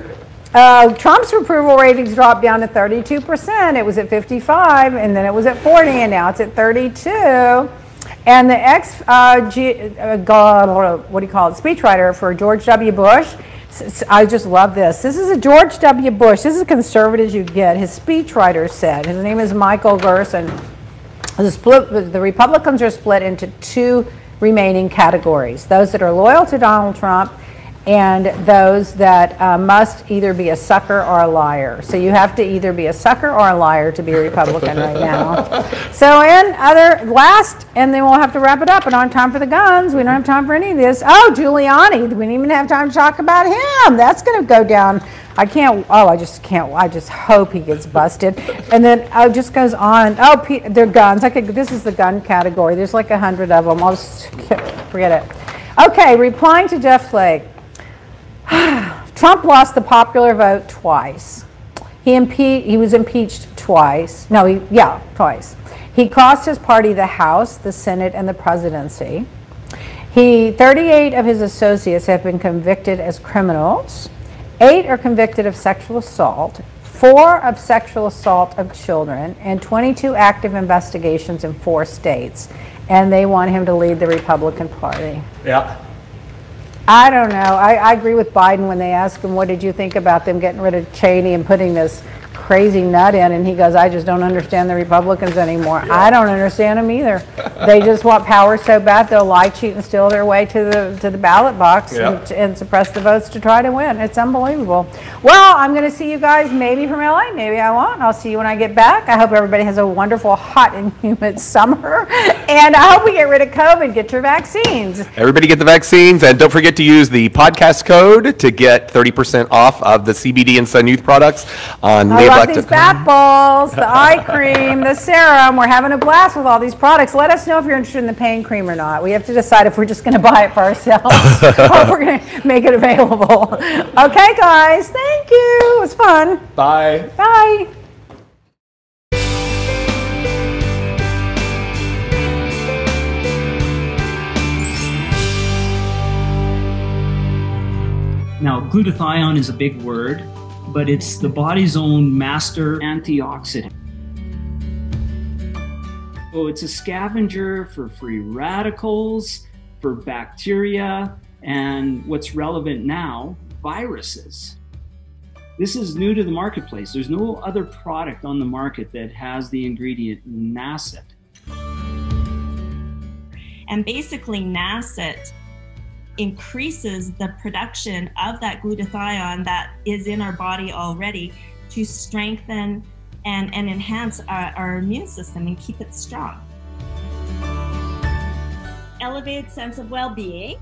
Trump's approval ratings dropped down to 32%. It was at 55, and then it was at 40, and now it's at 32. And the speechwriter for George W. Bush, I just love this. This is a George W. Bush. This is as conservative as you get. His speechwriter said, his name is Michael Gerson, the Republicans are split into 2 remaining categories. Those that are loyal to Donald Trump and those that must either be a sucker or a liar. So you have to either be a sucker or a liar to be a Republican right now. So and then we'll have to wrap it up. And on time for the guns. We don't have time for any of this. Oh, Giuliani. We didn't even have time to talk about him. That's going to go down. I just hope he gets busted. And then it just goes on. Oh, they're guns. This is the gun category. There's like 100 of them. I'll just forget it. Okay, replying to Jeff Flake. Trump lost the popular vote twice. He was impeached twice. Twice. He cost his party the House, the Senate, and the presidency. 38 of his associates have been convicted as criminals. 8 are convicted of sexual assault, 4 of sexual assault of children, and 22 active investigations in 4 states. And they want him to lead the Republican Party. Yeah. I don't know. I agree with Biden when they ask him, what did you think about them getting rid of Cheney and putting this crazy nut in? And he goes, I just don't understand the Republicans anymore. Yeah. I don't understand them either. They just want power so bad they'll lie, cheat, and steal their way to the ballot box and suppress the votes to try to win. It's unbelievable. Well, I'm going to see you guys maybe from LA. Maybe I won't. I'll see you when I get back. I hope everybody has a wonderful, hot, and humid summer. And I hope we get rid of COVID. Get your vaccines. Everybody get the vaccines. And don't forget to use the podcast code to get 30% off of the CBD and Sun Youth products on I love these bath balls, the eye cream, the serum. We're having a blast with all these products. Let us know if you're interested in the pain cream or not. We have to decide if we're just going to buy it for ourselves or if we're going to make it available. Okay, guys. Thank you. It was fun. Bye. Bye. Now, glutathione is a big word, but it's the body's own master antioxidant. So it's a scavenger for free radicals, for bacteria, and what's relevant now, viruses. This is new to the marketplace. There's no other product on the market that has the ingredient NACET. And basically NACET increases the production of that glutathione that is in our body already to strengthen and enhance our immune system and keep it strong. Elevated sense of well-being.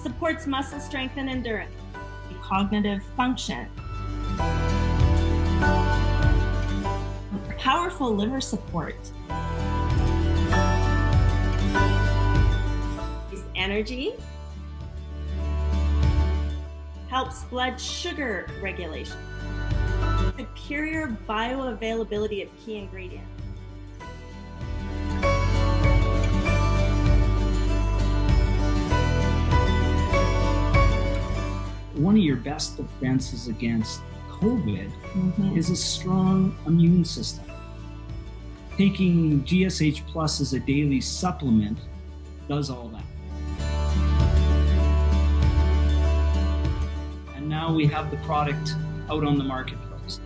Supports muscle strength and endurance. Cognitive function. Powerful liver support. Energy. Helps blood sugar regulation. Superior bioavailability of key ingredients. One of your best defenses against COVID is a strong immune system. Taking GSH Plus as a daily supplement does all that. And now we have the product out on the marketplace.